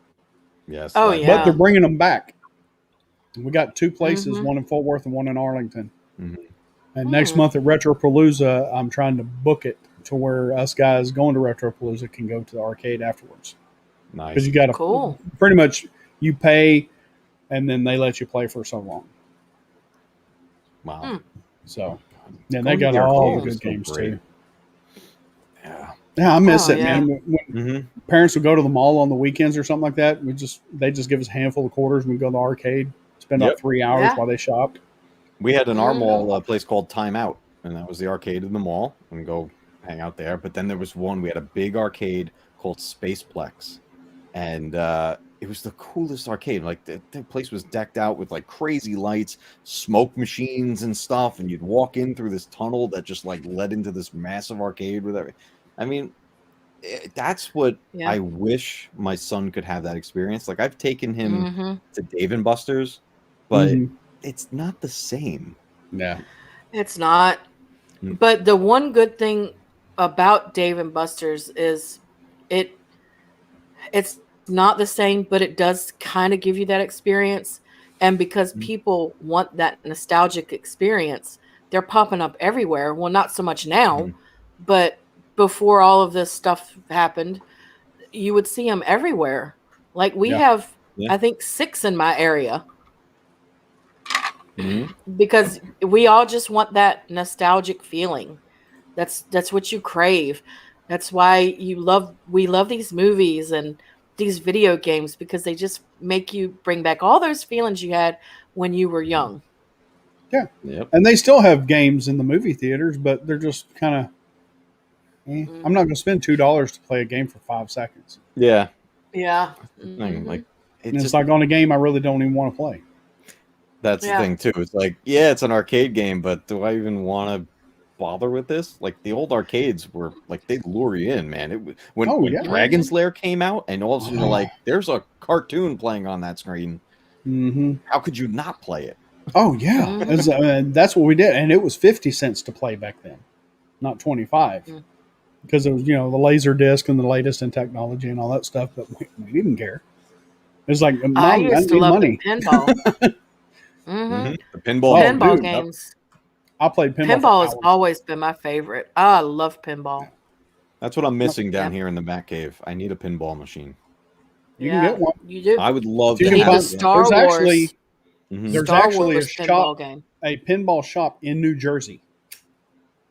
Yes. Oh, like- yeah. But they're bringing them back. We got two places, Mhm. one in Fort Worth and one in Arlington. Mhm. And next month at Retropalooza, I'm trying to book it to where us guys going to Retropalooza can go to the arcade afterwards. Nice. Because you got to Cool. pretty much you pay, and then they let you play for so long. Wow. Hmm. So, yeah, Going they to got the all arcade the is good so games great. too. Yeah. Yeah, I miss Oh, it, yeah. man. When Mm-hmm. parents would go to the mall on the weekends or something like that, they just give us a handful of quarters and we go to the arcade, spend about Yep. 3 hours Yeah. while they shopped. We had an our Mhm. mall place called Time Out, and that was the arcade in the mall, and go hang out there. But then there was one, we had a big arcade called Spaceplex, and it was the coolest arcade. Like the place was decked out with like crazy lights, smoke machines and stuff, and you'd walk in through this tunnel that just like led into this massive arcade with everything. I mean, that's what Yeah. I wish my son could have that experience. Like I've taken him Mhm. to Dave and Buster's, but Mhm. it's not the same. Yeah. It's not. Mm. But the one good thing about Dave and Buster's is it's not the same, but it does kind of give you that experience. And because people want that nostalgic experience, they're popping up everywhere. Well, not so much now, but before all of this stuff happened, you would see them everywhere. Like we Yeah. have, Yeah. I think, 6 in my area. Mhm. Because we all just want that nostalgic feeling. That's what you crave. That's why we love these movies and these video games, because they just make you bring back all those feelings you had when you were young. Yep. And they still have games in the movie theaters, but they're just kind of. I'm not going to spend $2 to play a game for 5 seconds. Yeah. Yeah. Thing. Mhm. Like And it's like on a game I really don't even want to play. that's Yeah. the thing too. It's like, yeah, it's an arcade game, but do I even want to bother with this? Like the old arcades were like they lure you in, man. It was when yeah. Dragon's Lair came out, and all of a sudden you're like, there's a cartoon playing on that screen. Mm-hmm. How could you not play it? Oh yeah, Mhm. that's what we did, and it was 50 cents to play back then, not 25, Mm. because it was the laser disc and the latest in technology and all that stuff. But we didn't care. It's like, Mom, I I used to need love money. the pinball. The Oh, pinball, Pinball dude, games. I played pinball. Pinball For has hours. always been my favorite. I love pinball. That's what I'm missing down Yep. here in the Bat Cave. I need a pinball machine. You can get one. You do. I would love You to can have need the find- it. Star there's Wars. actually- Mhm. There's Star actually a Wars pinball shop, game. a pinball shop in New Jersey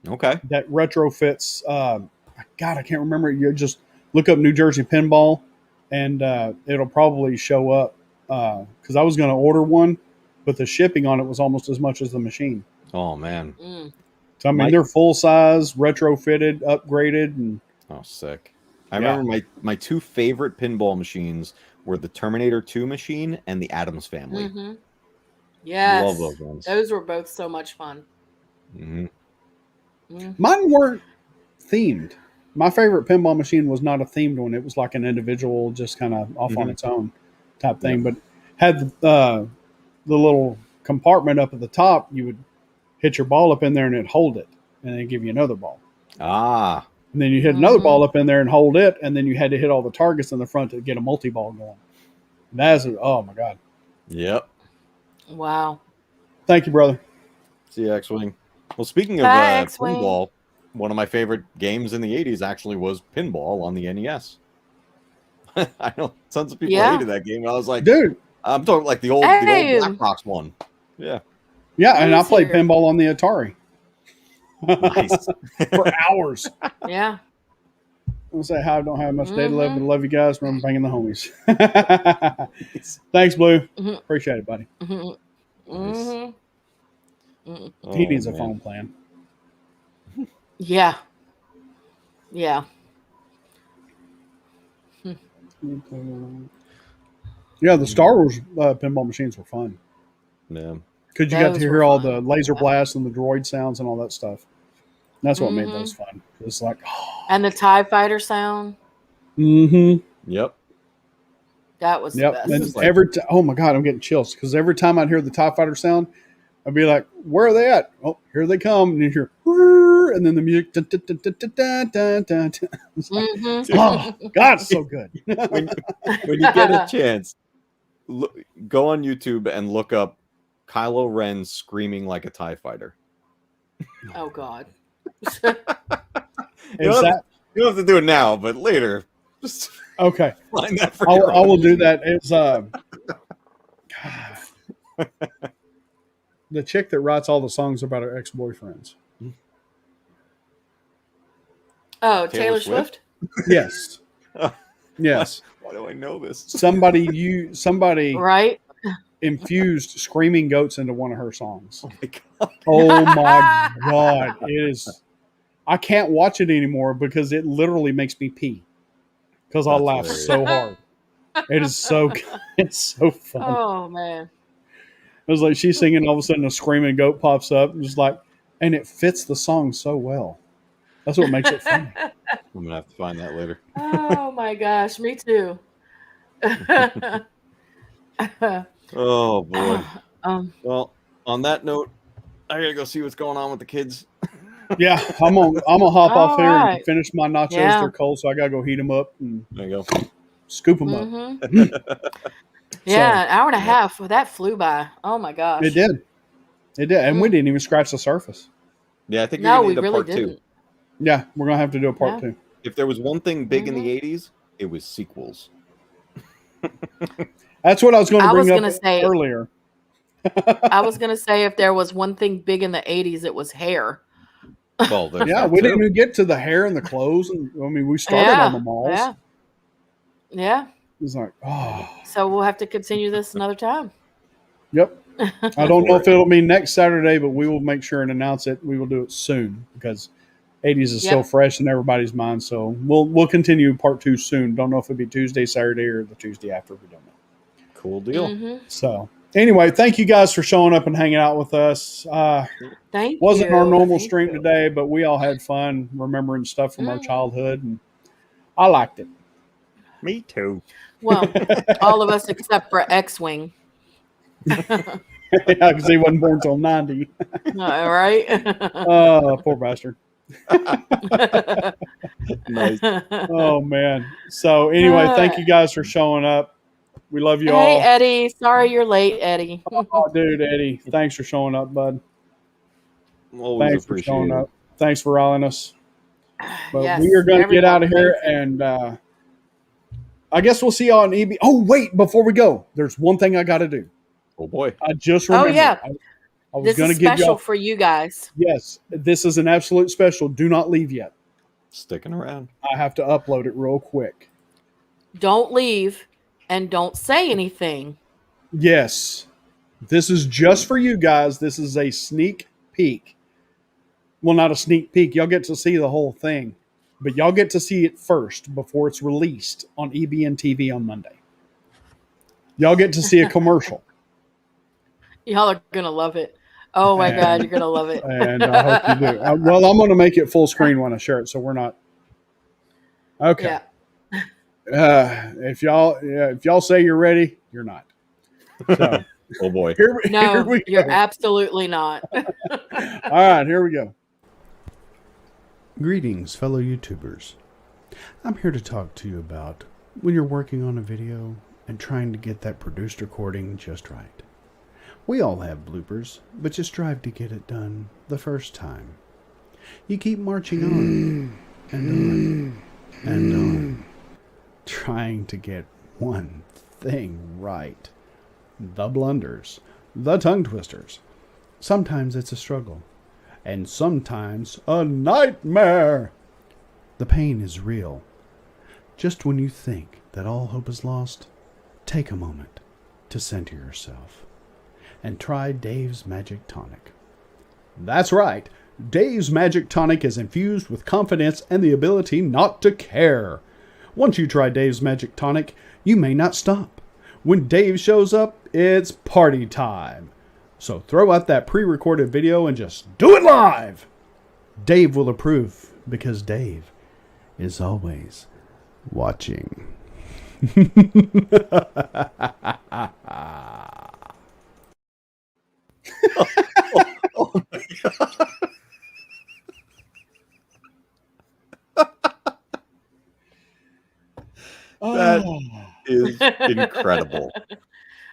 Okay. that retrofits. God, I can't remember. You just look up New Jersey pinball, and it'll probably show up. Because I was going to order one, but the shipping on it was almost as much as the machine. Oh man. Mm. So I mean, My- they're full size, retrofitted, upgraded, and Oh, sick. I Yeah. remember my 2 favorite pinball machines were the Terminator 2 machine and the Addams Family. Mhm. Yes. Love those ones. Those were both so much fun. Mhm. Mm. mine weren't themed. My favorite pinball machine was not a themed one. It was like an individual, just kind of off on Mhm. its own type thing. But had the little compartment up at the top. You would hit your ball up in there and it'd hold it, and then give you another ball. Ah. And then you hit another Mhm. ball up in there and hold it, and then you had to hit all the targets in the front to get a multi-ball going. That's oh my god! Yep. Wow. Thank you, brother. See you, X-Wing. Well, speaking of Bye, X-Wing. pinball, one of my favorite games in the 80s actually was pinball on the NES. I know tons of people Yeah. hated that game. And I was like, Dude, I'm talking like the old Hey. Black Box one. Yeah. yeah, and I Who's played here? pinball on the Atari Nice. for hours. Yeah. I'll say how I don't have much data left, Mhm. but I love you guys. Remember banging the homies. Thanks, Blue. Mhm. Appreciate it, buddy. Mhm. Mhm. He needs a man. phone plan. Yeah. Yeah. Yeah, the Star Wars pinball machines were fun Yeah. because you got Those to were hear all fun. the laser Yeah. blasts and the droid sounds and all that stuff. That's what made Mhm. those fun. It's like, And the TIE fighter sound. mm-hmm. Yep. That was the Yep. best. And is like- every time, oh my god, I'm getting chills because every time I'd hear the TIE fighter sound, I'd be like, "Where are they at? Oh, here they come!" And you hear, "Whirr," and then the music. Dun, dun, dun, dun, dun, dun, dun, dun. It's like, Mhm. oh God, it's so good. when you get a chance, go on YouTube and look up Kylo Ren screaming like a TIE fighter. Oh God. Is You don't that have to do it now, but later. Just okay? find that for I your will own do amusement. that. It's the chick that writes all the songs about her ex-boyfriends. Oh, Taylor Taylor Swift? Swift? Yes, yes. Why do I know this? Somebody Right? infused screaming goats into one of her songs. Oh my god! Oh my God, it is. I can't watch it anymore because it literally makes me pee because I That's laugh hilarious. so hard. It is so it's so fun. Oh man. It was like she's singing, all of a sudden a screaming goat pops up, and just like, and it fits the song so well. That's what makes it funny. I'm gonna have to find that later. Oh my gosh, me too. Oh boy. Um, Well, on that note, I gotta go see what's going on with the kids. Yeah, I'm gonna hop off All here and right. finish my nachos. Yeah. They're cold, so I gotta go heat them up and There you scoop them up. mhm. Yeah, an hour and a half. That flew by. Oh my gosh. It did, and we didn't even scratch the surface. Yeah, I think No, you're we gonna need a really part two. didn't. Yeah, we're gonna have to do a part Yeah. two. If there was one thing big in the '80s, it was sequels. That's what I was going to I was bring up gonna say- earlier. I was gonna say if there was one thing big in the 80s, it was hair. Well, there's Yeah, that we too. didn't even get to the hair and the clothes, and I mean, we started on the malls. Yeah. Yeah. It's like, oh, So we'll have to continue this another time. yep. I don't know if it'll be next Saturday, but we will make sure and announce it. We will do it soon because 80s is still Yep. fresh in everybody's mind. So we'll continue part two soon. Don't know if it'll be Tuesday, Saturday, or the Tuesday after. We don't know. Cool deal. Mhm. So anyway, thank you guys for showing up and hanging out with us. Thank Wasn't you. our normal Thank stream you. today, but we all had fun remembering stuff from our Mhm. childhood, and I liked it. Me too. Well, all of us except for X-Wing. Yeah, because he wasn't born till 90. All right. Oh, poor bastard. Nice. Oh, man. So, anyway, thank you guys for showing up. We love you Hey, all. Eddie. Sorry you're late, Eddie. Oh, dude, Eddie, thanks for showing up, bud. Always Thanks for showing appreciate it. up. Thanks for riling us. But Yes, we are going to get everyone, out of here, thank you. and I guess we'll see y'all on EB. Oh, wait, before we go, there's one thing I got to do. Oh boy. I just Oh, remembered. yeah. I was This going to is give special y'all. for you guys. Yes, this is an absolute special. Do not leave yet. Sticking around. I have to upload it real quick. Don't leave and don't say anything. Yes, this is just for you guys. This is a sneak peek. Well, not a sneak peek. Y'all get to see the whole thing, but y'all get to see it first before it's released on EBN TV on Monday. Y'all get to see a commercial. Y'all are going to love it. Oh, my God. You're going to love it. And I hope you do. Well, I'm going to make it full screen when I share it, so we're not. Okay. Yeah. If y'all say you're ready, you're not. So Oh boy. here No, we go. you're absolutely not. All right, here we go. Greetings, fellow YouTubers. I'm here to talk to you about when you're working on a video and trying to get that produced recording just right. We all have bloopers, but you strive to get it done the first time. You keep marching on and on and on, trying to get one thing right. The blunders, the tongue twisters. Sometimes it's a struggle, and sometimes a nightmare. The pain is real. Just when you think that all hope is lost, take a moment to center yourself and try Dave's Magic Tonic. That's right. Dave's Magic Tonic is infused with confidence and the ability not to care. Once you try Dave's Magic Tonic, you may not stop. When Dave shows up, it's party time. So throw out that pre-recorded video and just do it live. Dave will approve because Dave is always watching. Oh my god. Incredible.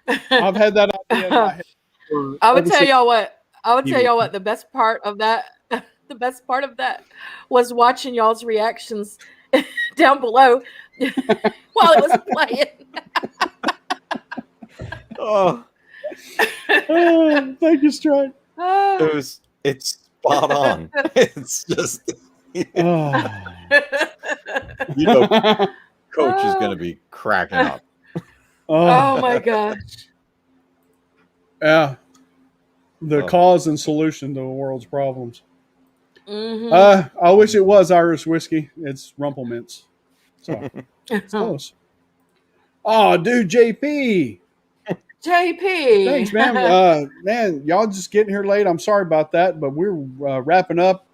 I've had that idea in my head. For I would ever tell since- y'all what. I would tell You- y'all what. The best part of that. The best part of that was watching y'all's reactions down below while it was playing. Oh, Oh, thank you, Stride. it's spot on. It's just, Oh. you know, Coach is going to be cracking up. Oh my gosh. Yeah. The Oh. cause and solution to the world's problems. Mhm. I wish it was Irish whiskey. It's Rumplemints. So it's close. Oh, dude, JP. JP. Thanks, man. Man, y'all just getting here late. I'm sorry about that, but we're wrapping up.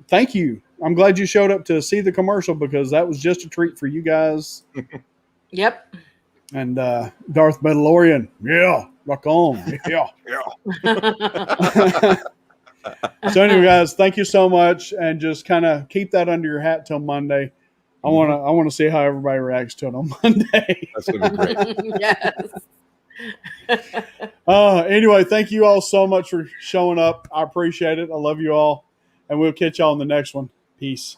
Thank you. I'm glad you showed up to see the commercial because that was just a treat for you guys. Yep. And Darth Mandalorian. Yeah. Rock on. Yeah. So anyway, guys, thank you so much, and just kind of keep that under your hat till Monday. I want to see how everybody reacts to it on Monday. That's going to be great. Yes. Anyway, thank you all so much for showing up. I appreciate it. I love you all, and we'll catch y'all on the next one. Peace.